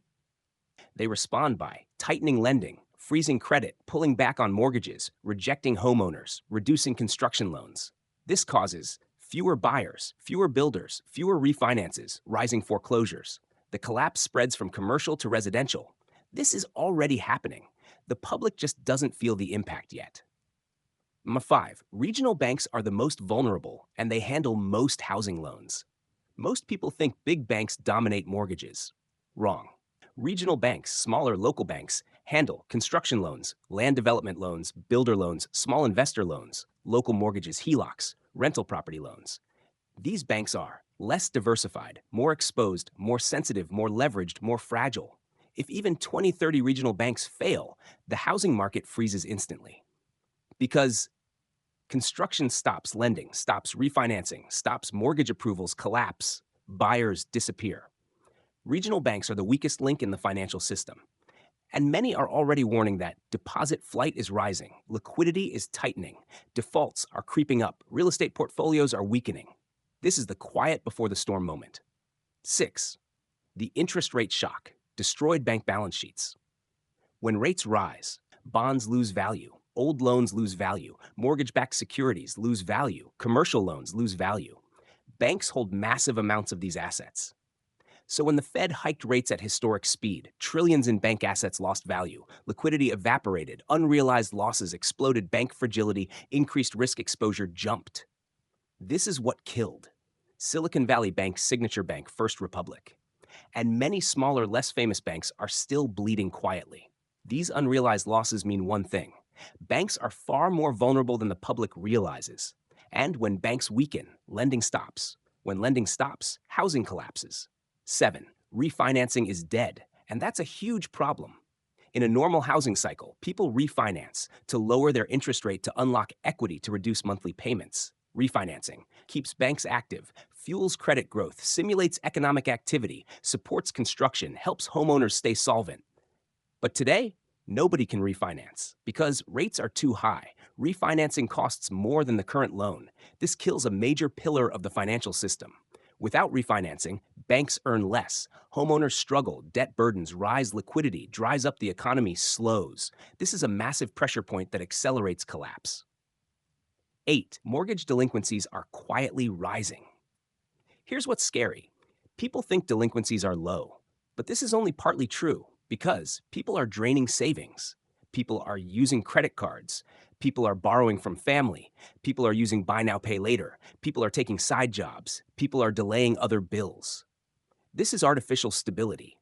they respond by tightening lending, freezing credit, pulling back on mortgages, rejecting homeowners, reducing construction loans. This causes fewer buyers, fewer builders, fewer refinances, rising foreclosures. The collapse spreads from commercial to residential. This is already happening. The public just doesn't feel the impact yet. Number 5, regional banks are the most vulnerable and they handle most housing loans. Most people think big banks dominate mortgages. Wrong. Regional banks, smaller local banks, handle construction loans, land development loans, builder loans, small investor loans, local mortgages, HELOCs, rental property loans. These banks are less diversified, more exposed, more sensitive, more leveraged, more fragile. If even 20-30 regional banks fail, the housing market freezes instantly. Because construction stops, lending stops, refinancing stops, mortgage approvals collapse, buyers disappear. Regional banks are the weakest link in the financial system. And many are already warning that deposit flight is rising, liquidity is tightening, defaults are creeping up, real estate portfolios are weakening. This is the quiet before the storm moment. 6. The interest rate shock destroyed bank balance sheets. When rates rise, bonds lose value, old loans lose value, mortgage-backed securities lose value, commercial loans lose value. Banks hold massive amounts of these assets. So when the Fed hiked rates at historic speed, trillions in bank assets lost value, liquidity evaporated, unrealized losses exploded, bank fragility, increased risk exposure jumped. This is what killed Silicon Valley Bank, Signature Bank, First Republic. And many smaller, less famous banks are still bleeding quietly. These unrealized losses mean one thing. Banks are far more vulnerable than the public realizes. And when banks weaken, lending stops. When lending stops, housing collapses. 7. Refinancing is dead, and that's a huge problem. In a normal housing cycle, people refinance to lower their interest rate to unlock equity to reduce monthly payments. Refinancing keeps banks active, fuels credit growth, simulates economic activity, supports construction, helps homeowners stay solvent. But today, nobody can refinance because rates are too high. Refinancing costs more than the current loan. This kills a major pillar of the financial system. Without refinancing, banks earn less. Homeowners struggle, debt burdens rise, liquidity dries up, the economy slows. This is a massive pressure point that accelerates collapse. 8. Mortgage delinquencies are quietly rising. Here's what's scary. People think delinquencies are low, but this is only partly true because people are draining savings. People are using credit cards. People are borrowing from family. People are using buy now, pay later. People are taking side jobs. People are delaying other bills. This is artificial stability.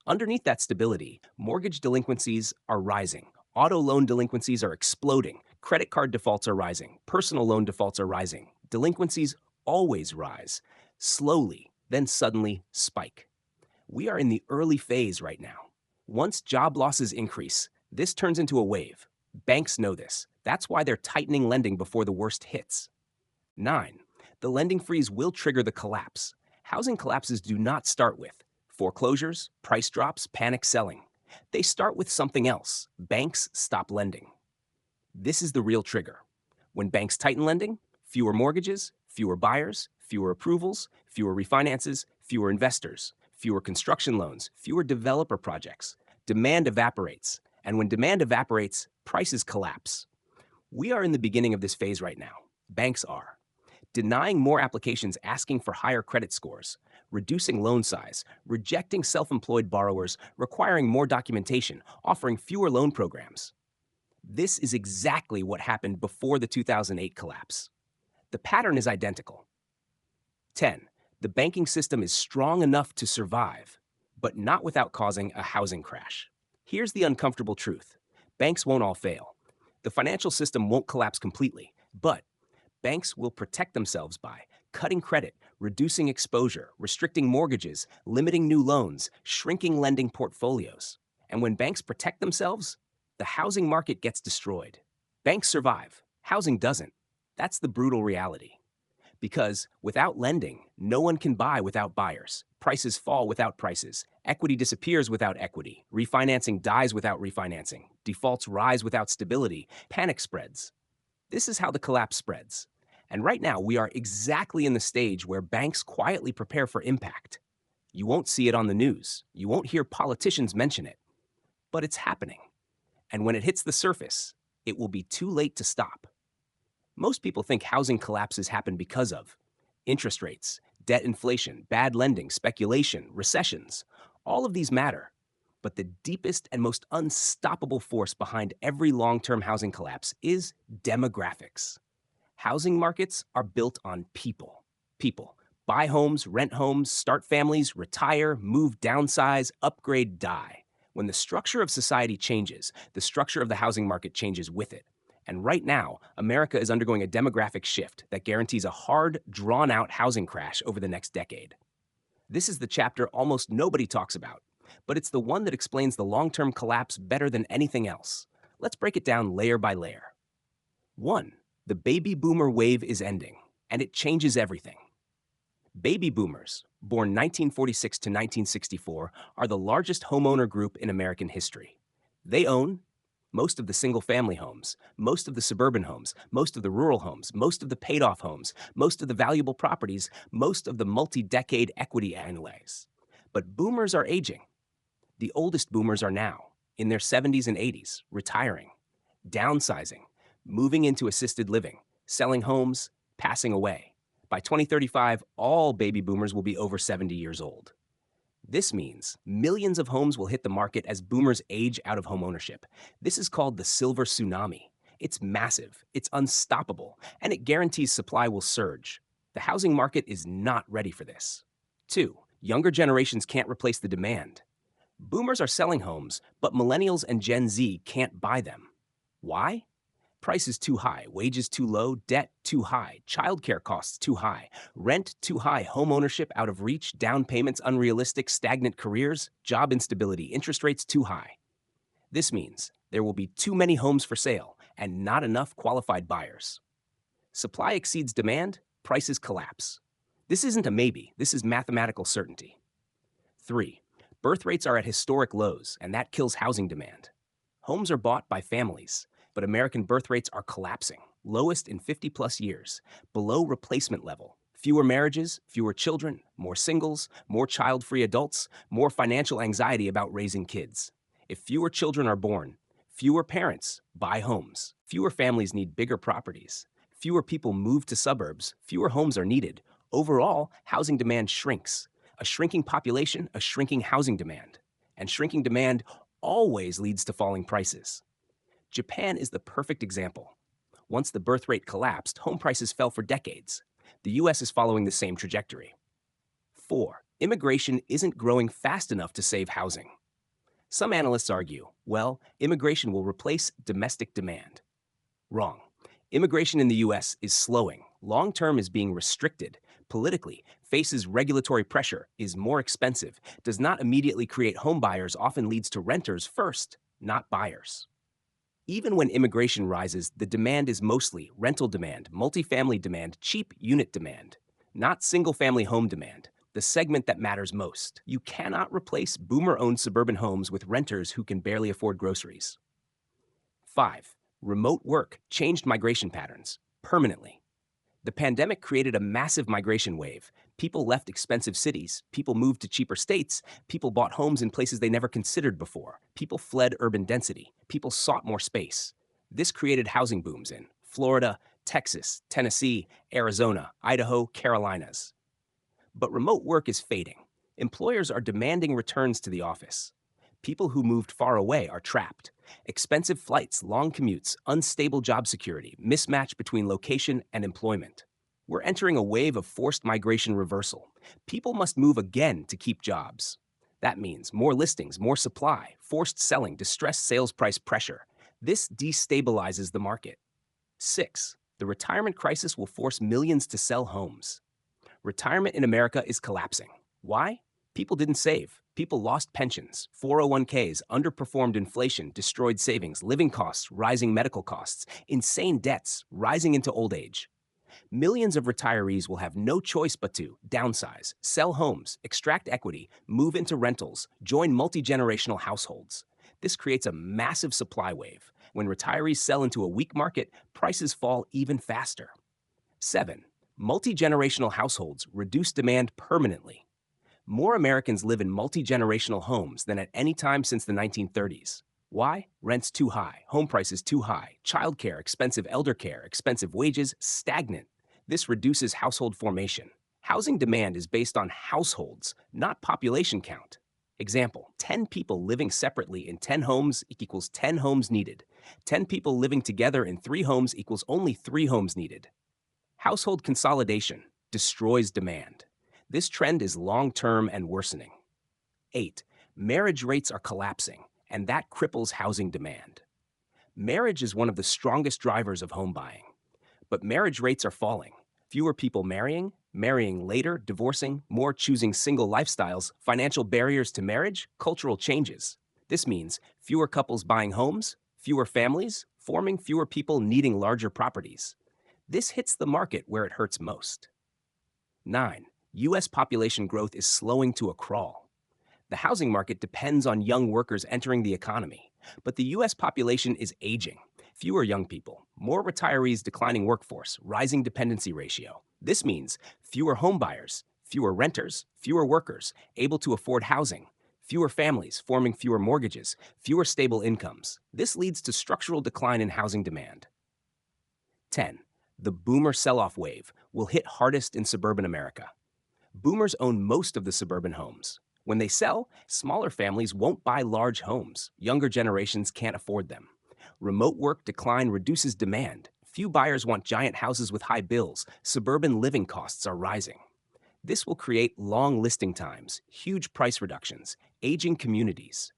Underneath that stability, mortgage delinquencies are rising. Auto loan delinquencies are exploding. Credit card defaults are rising. Personal loan defaults are rising. Delinquencies always rise, slowly, then suddenly spike. We are in the early phase right now. Once job losses increase, this turns into a wave. Banks know this. That's why they're tightening lending before the worst hits. 9. The lending freeze will trigger the collapse. Housing collapses do not start with foreclosures, price drops, panic selling. They start with something else. Banks stop lending. This is the real trigger. When banks tighten lending, fewer mortgages, fewer buyers, fewer approvals, fewer refinances, fewer investors, fewer construction loans, fewer developer projects. Demand evaporates. And when demand evaporates, prices collapse. We are in the beginning of this phase right now. Banks are denying more applications asking for higher credit scores, reducing loan size, rejecting self-employed borrowers, requiring more documentation, offering fewer loan programs. This is exactly what happened before the 2008 collapse. The pattern is identical. 10. The banking system is strong enough to survive, but not without causing a housing crash. Here's the uncomfortable truth. Banks won't all fail. The financial system won't collapse completely, but banks will protect themselves by cutting credit, reducing exposure, restricting mortgages, limiting new loans, shrinking lending portfolios. And when banks protect themselves, the housing market gets destroyed. Banks survive, housing doesn't. That's the brutal reality. Because without lending, no one can buy without buyers. Prices fall without prices. Equity disappears without equity. Refinancing dies without refinancing. Defaults rise without stability. Panic spreads. This is how the collapse spreads. And right now, we are exactly in the stage where banks quietly prepare for impact. You won't see it on the news. You won't hear politicians mention it. But it's happening. And when it hits the surface, it will be too late to stop. Most people think housing collapses happen because of interest rates, debt inflation, bad lending, speculation, recessions. All of these matter. But the deepest and most unstoppable force behind every long-term housing collapse is demographics. Housing markets are built on people. People buy homes, rent homes, start families, retire, move, downsize, upgrade, die. When the structure of society changes, the structure of the housing market changes with it. And right now, America is undergoing a demographic shift that guarantees a hard, drawn-out housing crash over the next decade. This is the chapter almost nobody talks about, but it's the one that explains the long-term collapse better than anything else. Let's break it down layer by layer. 1. The baby boomer wave is ending, and it changes everything. Baby boomers, born 1946 to 1964, are the largest homeowner group in American history. They own most of the single-family homes, most of the suburban homes, most of the rural homes, most of the paid-off homes, most of the valuable properties, most of the multi-decade equity analyses. But boomers are aging. The oldest boomers are now in their 70s and 80s, retiring, downsizing, moving into assisted living, selling homes, passing away. By 2035, all baby boomers will be over 70 years old. This means millions of homes will hit the market as boomers age out of homeownership. This is called the silver tsunami. It's massive, it's unstoppable, and it guarantees supply will surge. The housing market is not ready for this. 2. Younger generations can't replace the demand. Boomers are selling homes, but millennials and Gen Z can't buy them. Why? Prices too high, wages too low, debt too high, childcare costs too high, rent too high, home ownership out of reach, down payments unrealistic, stagnant careers, job instability, interest rates too high. This means there will be too many homes for sale and not enough qualified buyers. Supply exceeds demand, prices collapse. This isn't a maybe, this is mathematical certainty. 3. Birth rates are at historic lows, and that kills housing demand. Homes are bought by families, but American birth rates are collapsing, lowest in 50-plus years, below replacement level. Fewer marriages, fewer children, more singles, more child-free adults, more financial anxiety about raising kids. If fewer children are born, fewer parents buy homes. Fewer families need bigger properties. Fewer people move to suburbs. Fewer homes are needed. Overall, housing demand shrinks. A shrinking population, a shrinking housing demand. And shrinking demand always leads to falling prices. Japan is the perfect example. Once the birth rate collapsed, home prices fell for decades. The US is following the same trajectory. 4. Immigration isn't growing fast enough to save housing. Some analysts argue, well, immigration will replace domestic demand. Wrong. Immigration in the US is slowing. Long-term is being restricted politically, faces regulatory pressure, is more expensive, does not immediately create home buyers, often leads to renters first, not buyers. Even when immigration rises, the demand is mostly rental demand, multifamily demand, cheap unit demand, not single-family home demand, the segment that matters most. You cannot replace boomer-owned suburban homes with renters who can barely afford groceries. 5. Remote work changed migration patterns permanently. The pandemic created a massive migration wave. People left expensive cities, people moved to cheaper states, people bought homes in places they never considered before, people fled urban density, people sought more space. This created housing booms in Florida, Texas, Tennessee, Arizona, Idaho, Carolinas. But remote work is fading. Employers are demanding returns to the office. People who moved far away are trapped. Expensive flights, long commutes, unstable job security, mismatch between location and employment. We're entering a wave of forced migration reversal. People must move again to keep jobs. That means more listings, more supply, forced selling, distressed sales price pressure. This destabilizes the market. 6. The retirement crisis will force millions to sell homes. Retirement in America is collapsing. Why? People didn't save. People lost pensions, 401ks, underperformed inflation, destroyed savings, living costs, rising medical costs, insane debts, rising into old age. Millions of retirees will have no choice but to downsize, sell homes, extract equity, move into rentals, join multi-generational households. This creates a massive supply wave. When retirees sell into a weak market, prices fall even faster. 7. Multi-generational households reduce demand permanently. More Americans live in multi-generational homes than at any time since the 1930s. Why? Rents too high, home prices too high, childcare, expensive elder care, expensive wages, stagnant. This reduces household formation. Housing demand is based on households, not population count. Example, 10 people living separately in 10 homes equals 10 homes needed. 10 people living together in 3 homes equals only 3 homes needed. Household consolidation destroys demand. This trend is long-term and worsening. 8. Marriage rates are collapsing, and that cripples housing demand. Marriage is one of the strongest drivers of home buying. But marriage rates are falling. Fewer people marrying, marrying later, divorcing, more choosing single lifestyles, financial barriers to marriage, cultural changes. This means fewer couples buying homes, fewer families, forming fewer people needing larger properties. This hits the market where it hurts most. 9. U.S. population growth is slowing to a crawl. The housing market depends on young workers entering the economy, but the U.S. population is aging. Fewer young people, more retirees, declining workforce, rising dependency ratio. This means fewer home buyers, fewer renters, fewer workers able to afford housing, fewer families forming fewer mortgages, fewer stable incomes. This leads to structural decline in housing demand. 10. The boomer sell-off wave will hit hardest in suburban America. Boomers own most of the suburban homes. When they sell, smaller families won't buy large homes. Younger generations can't afford them. Remote work decline reduces demand. Few buyers want giant houses with high bills. Suburban living costs are rising. This will create long listing times, huge price reductions, aging communities.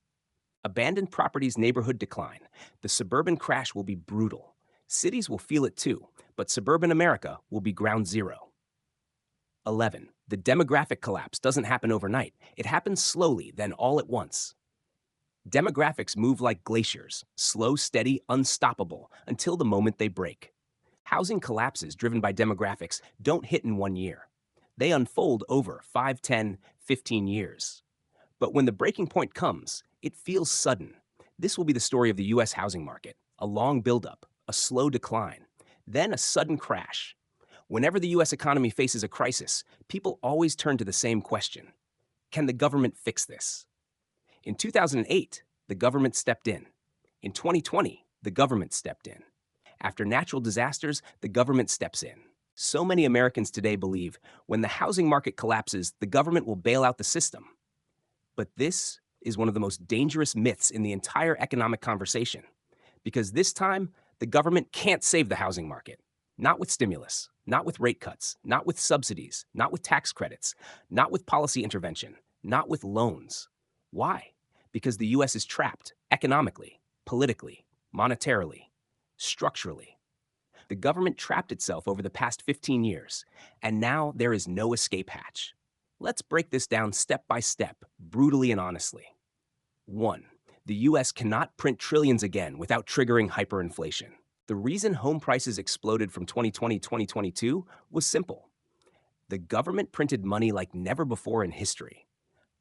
Abandoned properties neighborhood decline. The suburban crash will be brutal. Cities will feel it too, but suburban America will be ground zero. 11. The demographic collapse doesn't happen overnight. It happens slowly, then all at once. Demographics move like glaciers, slow, steady, unstoppable, until the moment they break. Housing collapses driven by demographics don't hit in 1 year. They unfold over 5, 10, 15 years. But when the breaking point comes, it feels sudden. This will be the story of the U.S. housing market: a long buildup, a slow decline, then a sudden crash. Whenever the U.S. economy faces a crisis, people always turn to the same question: can the government fix this? In 2008, the government stepped in. In 2020, the government stepped in. After natural disasters, the government steps in. So many Americans today believe when the housing market collapses, the government will bail out the system. But this is one of the most dangerous myths in the entire economic conversation, because this time, the government can't save the housing market. Not with stimulus, not with rate cuts, not with subsidies, not with tax credits, not with policy intervention, not with loans. Why? Because the U.S. is trapped economically, politically, monetarily, structurally. The government trapped itself over the past 15 years, and now there is no escape hatch. Let's break this down step by step, brutally and honestly. 1. The US cannot print trillions again without triggering hyperinflation. The reason home prices exploded from 2020 to 2022 was simple. The government printed money like never before in history.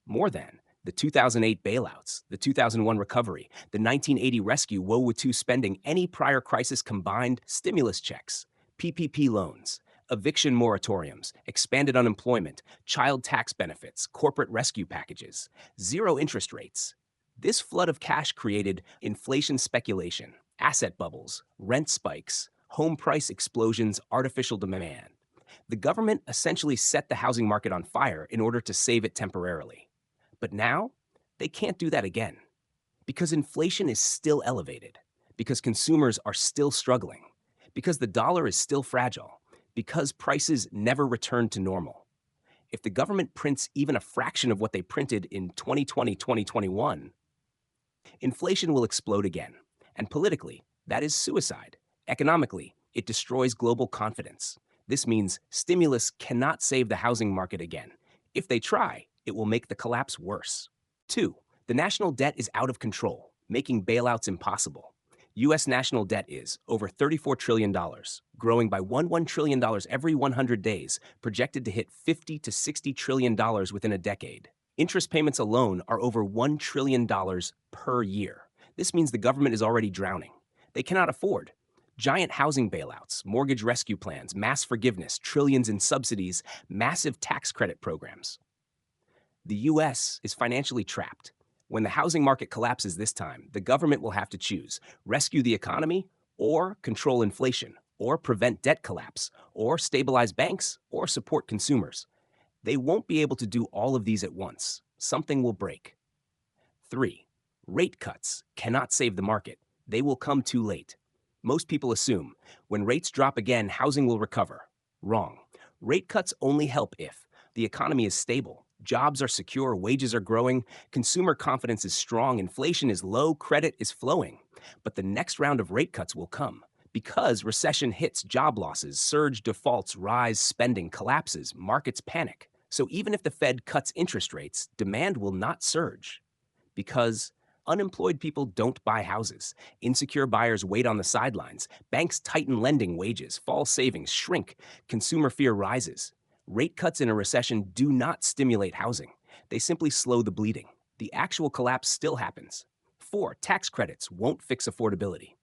More than the 2008 bailouts, the 2001 recovery, the 1980 rescue, World War II spending, any prior crisis combined, stimulus checks, PPP loans, eviction moratoriums, expanded unemployment, child tax benefits, corporate rescue packages, zero interest rates. This flood of cash created inflation speculation, asset bubbles, rent spikes, home price explosions, artificial demand. The government essentially set the housing market on fire in order to save it temporarily. But now, they can't do that again. Because inflation is still elevated, because consumers are still struggling, because the dollar is still fragile, because prices never return to normal. If the government prints even a fraction of what they printed in 2020-2021, inflation will explode again. And politically, that is suicide. Economically, it destroys global confidence. This means stimulus cannot save the housing market again. If they try, it will make the collapse worse. 2. The national debt is out of control, making bailouts impossible. U.S. national debt is over $34 trillion, growing by $1 trillion every 100 days, projected to hit $50 to $60 trillion within a decade. Interest payments alone are over $1 trillion per year. This means the government is already drowning. They cannot afford giant housing bailouts, mortgage rescue plans, mass forgiveness, trillions in subsidies, massive tax credit programs. The U.S. is financially trapped. When the housing market collapses this time, the government will have to choose: rescue the economy, or control inflation, or prevent debt collapse, or stabilize banks, or support consumers. They won't be able to do all of these at once. Something will break. 3. Rate cuts cannot save the market. They will come too late. Most people assume when rates drop again, housing will recover. Wrong. Rate cuts only help if the economy is stable, jobs are secure, wages are growing, consumer confidence is strong, inflation is low, credit is flowing. But the next round of rate cuts will come because recession hits, job losses, surge, defaults, rise, spending collapses, markets panic. So even if the Fed cuts interest rates, demand will not surge because unemployed people don't buy houses. Insecure buyers wait on the sidelines. Banks tighten lending, wages fall, savings shrink. Consumer fear rises. Rate cuts in a recession do not stimulate housing. They simply slow the bleeding. The actual collapse still happens. 4. Tax credits won't fix affordability.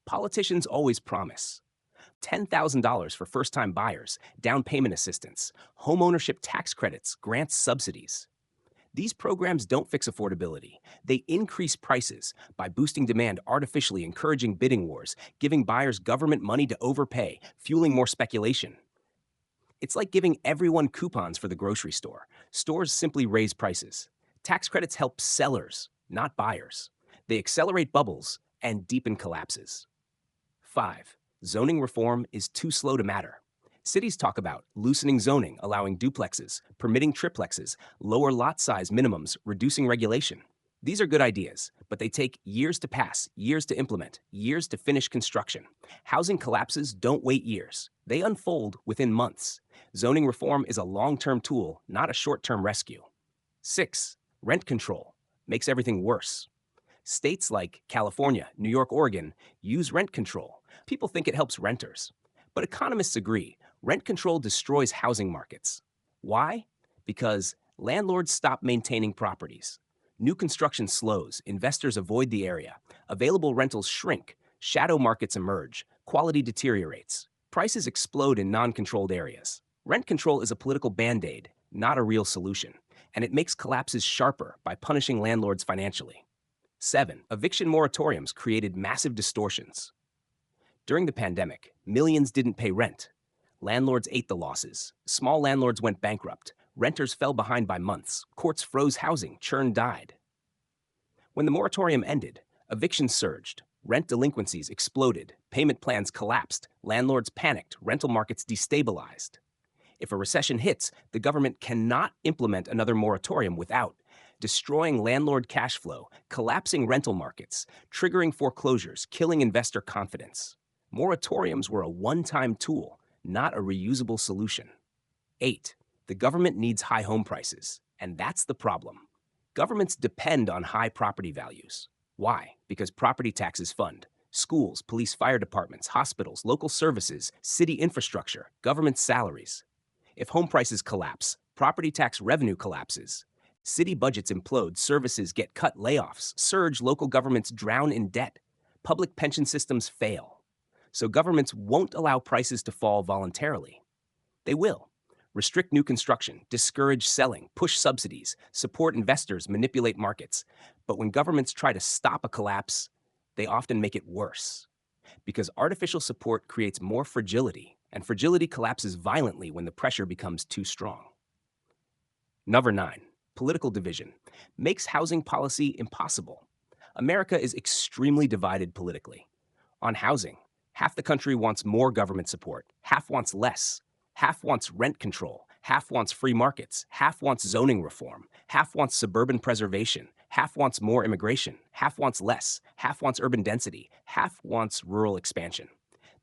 Politicians always promise $10,000 for first-time buyers, down payment assistance, homeownership tax credits, grants, subsidies. These programs don't fix affordability. They increase prices by boosting demand artificially, encouraging bidding wars, giving buyers government money to overpay, fueling more speculation. It's like giving everyone coupons for the grocery store. Stores simply raise prices. Tax credits help sellers, not buyers. They accelerate bubbles and deepen collapses. 5. Zoning reform is too slow to matter. Cities talk about loosening zoning, allowing duplexes, permitting triplexes, lower lot size minimums, reducing regulation. These are good ideas, but they take years to pass, years to implement, years to finish construction. Housing collapses don't wait years. They unfold within months. Zoning reform is a long-term tool, not a short-term rescue. 6. Rent control makes everything worse. States like California, New York, Oregon use rent control. People think it helps renters. But economists agree, rent control destroys housing markets. Why? Because landlords stop maintaining properties. New construction slows, investors avoid the area, available rentals shrink, shadow markets emerge, quality deteriorates, prices explode in non-controlled areas. Rent control is a political band-aid, not a real solution, and it makes collapses sharper by punishing landlords financially. 7. Eviction moratoriums created massive distortions. During the pandemic, millions didn't pay rent. Landlords ate the losses. Small landlords went bankrupt. Renters fell behind by months. Courts froze housing. Churn died. When the moratorium ended, evictions surged. Rent delinquencies exploded. Payment plans collapsed. Landlords panicked. Rental markets destabilized. If a recession hits, the government cannot implement another moratorium without destroying landlord cash flow, collapsing rental markets, triggering foreclosures, killing investor confidence. Moratoriums were a one-time tool, not a reusable solution. 8. The government needs high home prices, and that's the problem. Governments depend on high property values. Why? Because property taxes fund schools, police, fire departments, hospitals, local services, city infrastructure, government salaries. If home prices collapse, property tax revenue collapses. City budgets implode, services get cut, layoffs surge, local governments drown in debt. Public pension systems fail. So governments won't allow prices to fall voluntarily. They will restrict new construction, discourage selling, push subsidies, support investors, manipulate markets. But when governments try to stop a collapse, they often make it worse. Because artificial support creates more fragility, and fragility collapses violently when the pressure becomes too strong. Number 9, political division makes housing policy impossible. America is extremely divided politically. On housing, half the country wants more government support, half wants less. Half wants rent control, half wants free markets, half wants zoning reform, half wants suburban preservation, half wants more immigration, half wants less, half wants urban density, half wants rural expansion.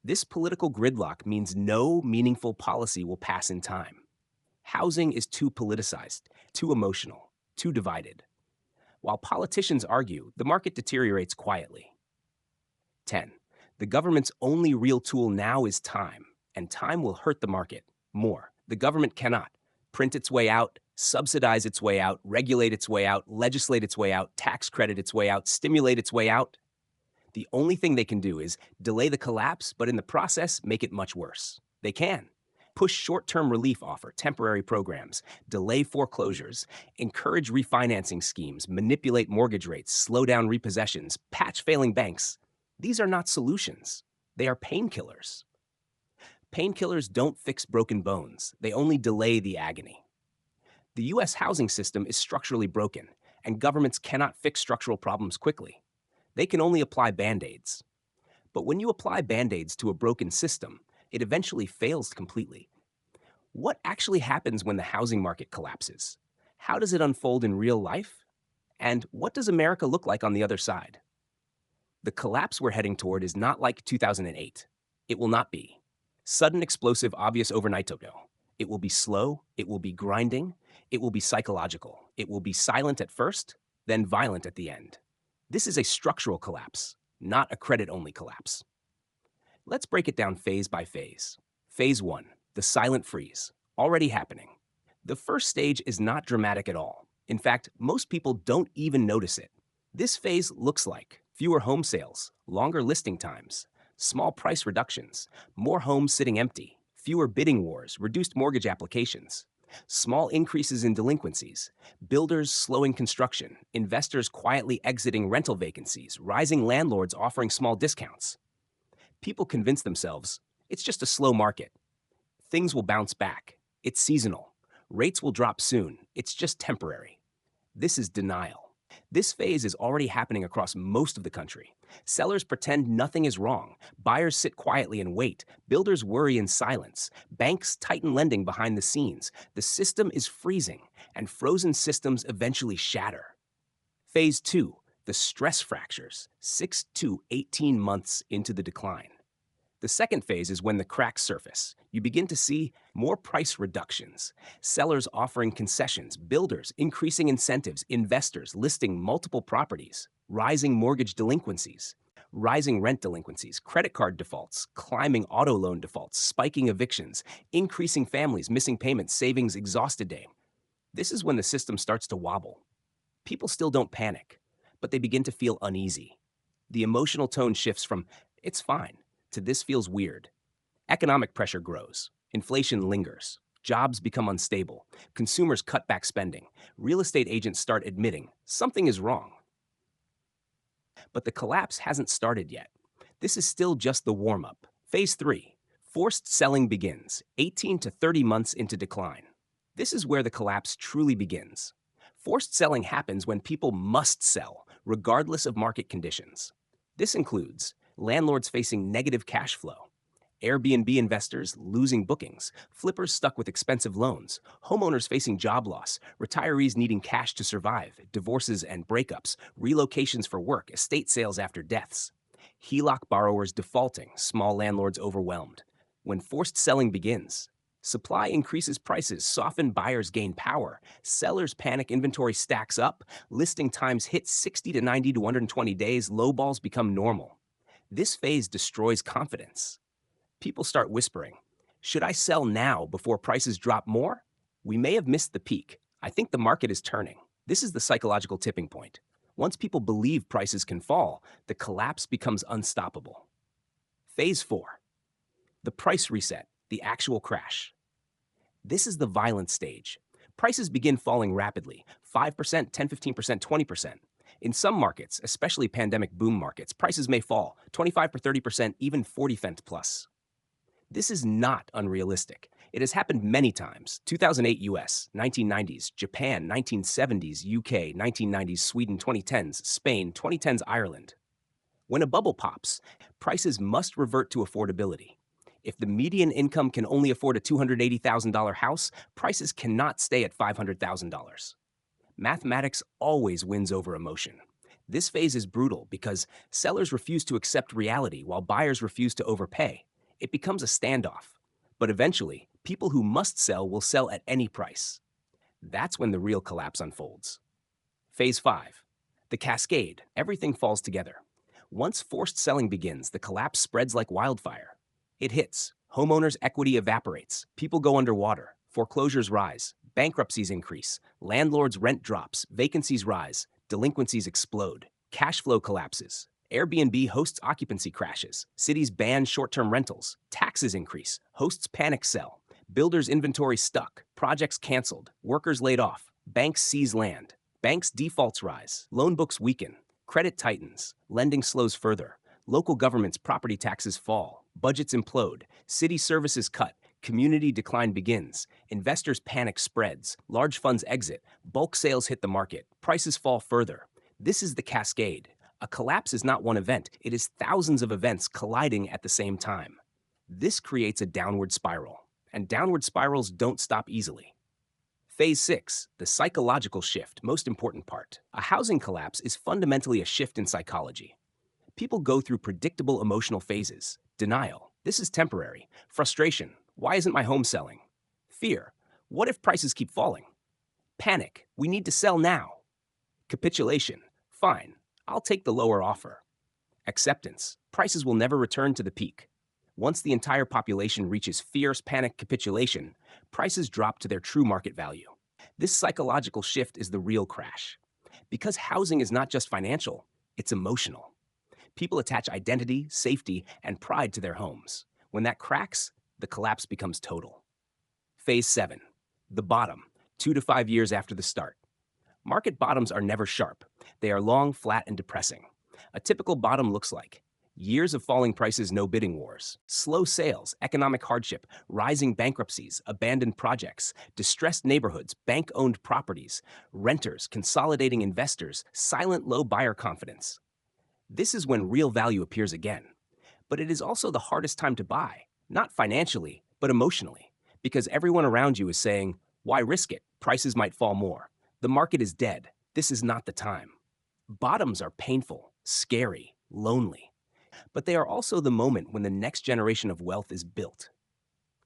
This political gridlock means no meaningful policy will pass in time. Housing is too politicized, too emotional, too divided. While politicians argue, the market deteriorates quietly. 10. The government's only real tool now is time, and time will hurt the market more. The government cannot print its way out, subsidize its way out, regulate its way out, legislate its way out, tax credit its way out, stimulate its way out. The only thing they can do is delay the collapse, but in the process, make it much worse. They can push short-term relief, offer temporary programs, delay foreclosures, encourage refinancing schemes, manipulate mortgage rates, slow down repossessions, patch failing banks. These are not solutions. They are painkillers. Painkillers don't fix broken bones. They only delay the agony. The U.S. housing system is structurally broken, and governments cannot fix structural problems quickly. They can only apply Band-Aids. But when you apply Band-Aids to a broken system, it eventually fails completely. What actually happens when the housing market collapses? How does it unfold in real life? And what does America look like on the other side? The collapse we're heading toward is not like 2008. It will not be sudden, explosive, obvious overnight. No. It will be slow, it will be grinding, it will be psychological. It will be silent at first, then violent at the end. This is a structural collapse, not a credit-only collapse. Let's break it down phase by phase. Phase 1, the silent freeze, already happening. The first stage is not dramatic at all. In fact, most people don't even notice it. This phase looks like fewer home sales, longer listing times, small price reductions, more homes sitting empty, fewer bidding wars, reduced mortgage applications, small increases in delinquencies, builders slowing construction, investors quietly exiting rental vacancies, rising landlords offering small discounts. People convince themselves it's just a slow market. Things will bounce back. It's seasonal. Rates will drop soon. It's just temporary. This is denial. This phase is already happening across most of the country. Sellers pretend nothing is wrong. Buyers sit quietly and wait. Builders worry in silence. Banks tighten lending behind the scenes. The system is freezing, and frozen systems eventually shatter. Phase 2, the stress fractures, 6 to 18 months into the decline. The second phase is when the cracks surface. You begin to see more price reductions, sellers offering concessions, builders increasing incentives, investors listing multiple properties, rising mortgage delinquencies, rising rent delinquencies, credit card defaults, climbing auto loan defaults, spiking evictions, increasing families missing payments, savings exhausted day. This is when the system starts to wobble. People still don't panic, but they begin to feel uneasy. The emotional tone shifts from, "It's fine," to "This feels weird." Economic pressure grows. Inflation lingers. Jobs become unstable. Consumers cut back spending. Real estate agents start admitting something is wrong. But the collapse hasn't started yet. This is still just the warm-up. Phase 3. Forced selling begins, 18 to 30 months into decline. This is where the collapse truly begins. Forced selling happens when people must sell, regardless of market conditions. This includes landlords facing negative cash flow, Airbnb investors losing bookings, flippers stuck with expensive loans, homeowners facing job loss, retirees needing cash to survive, divorces and breakups, relocations for work, estate sales after deaths. HELOC borrowers defaulting, small landlords overwhelmed. When forced selling begins, supply increases prices, soften buyers gain power, sellers panic, inventory stacks up, listing times hit 60 to 90 to 120 days, low balls become normal. This phase destroys confidence. People start whispering, should I sell now before prices drop more? We may have missed the peak. I think the market is turning. This is the psychological tipping point. Once people believe prices can fall, the collapse becomes unstoppable. Phase 4. The price reset, the actual crash. This is the violent stage. Prices begin falling rapidly, 5%, 10, 15%, 20%. In some markets, especially pandemic boom markets, prices may fall 25 to 30%, even 40% plus. This is not unrealistic. It has happened many times. 2008 US, 1990s, Japan, 1970s, UK, 1990s, Sweden, 2010s, Spain, 2010s, Ireland. When a bubble pops, prices must revert to affordability. If the median income can only afford a $280,000 house, prices cannot stay at $500,000. Mathematics always wins over emotion. This phase is brutal because sellers refuse to accept reality while buyers refuse to overpay. It becomes a standoff. But eventually, people who must sell will sell at any price. That's when the real collapse unfolds. Phase 5. The cascade. Everything falls together. Once forced selling begins, the collapse spreads like wildfire. It hits. Homeowners' equity evaporates. People go underwater. Foreclosures rise. Bankruptcies increase. Landlords' rent drops. Vacancies rise. Delinquencies explode. Cash flow collapses. Airbnb hosts occupancy crashes. Cities ban short-term rentals. Taxes increase. Hosts panic sell. Builders' inventory stuck. Projects canceled. Workers laid off. Banks seize land. Banks' defaults rise. Loan books weaken. Credit tightens. Lending slows further. Local governments' property taxes fall. Budgets implode. City services cut. Community decline begins. Investors' panic spreads. Large funds exit. Bulk sales hit the market. Prices fall further. This is the cascade. A collapse is not one event. It is thousands of events colliding at the same time. This creates a downward spiral. And downward spirals don't stop easily. Phase 6, the psychological shift, most important part. A housing collapse is fundamentally a shift in psychology. People go through predictable emotional phases. Denial, this is temporary. Frustration, why isn't my home selling? Fear, what if prices keep falling? Panic, we need to sell now. Capitulation, fine, I'll take the lower offer. Acceptance, prices will never return to the peak. Once the entire population reaches fierce panic capitulation, prices drop to their true market value. This psychological shift is the real crash. Because housing is not just financial, it's emotional. People attach identity, safety, and pride to their homes. When that cracks, the collapse becomes total. Phase 7, the bottom, 2 to 5 years after the start. Market bottoms are never sharp. They are long, flat, and depressing. A typical bottom looks like years of falling prices, no bidding wars, slow sales, economic hardship, rising bankruptcies, abandoned projects, distressed neighborhoods, bank-owned properties, renters, consolidating investors, silent low buyer confidence. This is when real value appears again. But it is also the hardest time to buy, not financially, but emotionally, because everyone around you is saying, why risk it? Prices might fall more. The market is dead. This is not the time. Bottoms are painful, scary, lonely. But they are also the moment when the next generation of wealth is built.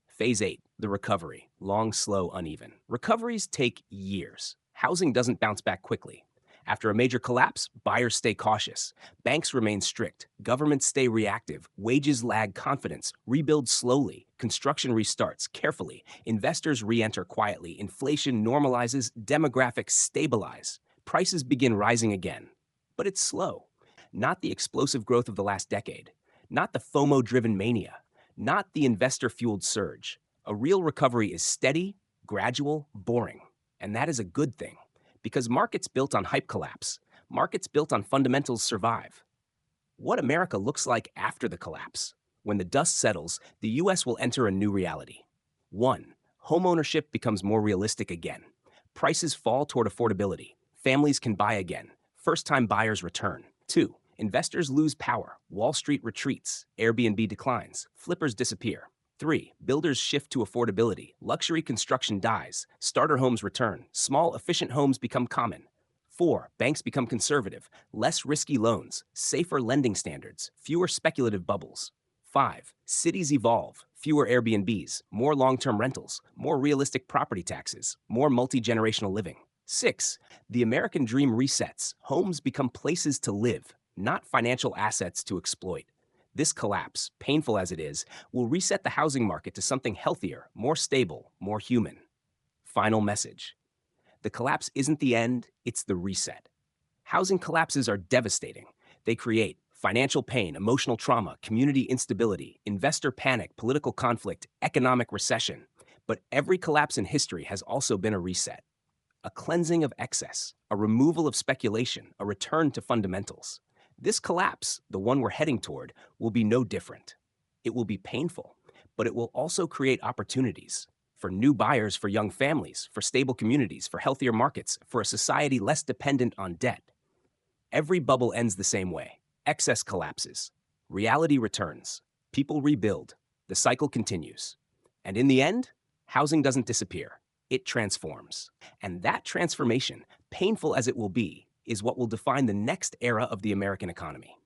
Phase 8, the recovery. Long, slow, uneven. Recoveries take years. Housing doesn't bounce back quickly. After a major collapse, buyers stay cautious. Banks remain strict. Governments stay reactive. Wages lag confidence. Rebuild slowly. Construction restarts carefully. Investors re-enter quietly. Inflation normalizes. Demographics stabilize. Prices begin rising again. But it's slow. Not the explosive growth of the last decade. Not the FOMO-driven mania. Not the investor-fueled surge. A real recovery is steady, gradual, boring. And that is a good thing. Because markets built on hype collapse. Markets built on fundamentals survive. What America looks like after the collapse. When the dust settles, the US will enter a new reality. 1. Homeownership becomes more realistic again. Prices fall toward affordability. Families can buy again. First-time buyers return. 2. Investors lose power. Wall Street retreats. Airbnb declines. Flippers disappear. 3. Builders shift to affordability. Luxury construction dies. Starter homes return. Small, efficient homes become common. 4. Banks become conservative, less risky loans, safer lending standards, fewer speculative bubbles. 5. Cities evolve, fewer Airbnbs, more long-term rentals, more realistic property taxes, more multi-generational living. 6. The American dream resets. Homes become places to live, not financial assets to exploit. This collapse, painful as it is, will reset the housing market to something healthier, more stable, more human. Final message. The collapse isn't the end, it's the reset. Housing collapses are devastating. They create financial pain, emotional trauma, community instability, investor panic, political conflict, economic recession. But every collapse in history has also been a reset, a cleansing of excess, a removal of speculation, a return to fundamentals. This collapse, the one we're heading toward, will be no different. It will be painful, but it will also create opportunities for new buyers, for young families, for stable communities, for healthier markets, for a society less dependent on debt. Every bubble ends the same way. Excess collapses. Reality returns. People rebuild. The cycle continues. And in the end, housing doesn't disappear. It transforms. And that transformation, painful as it will be, is what will define the next era of the American economy.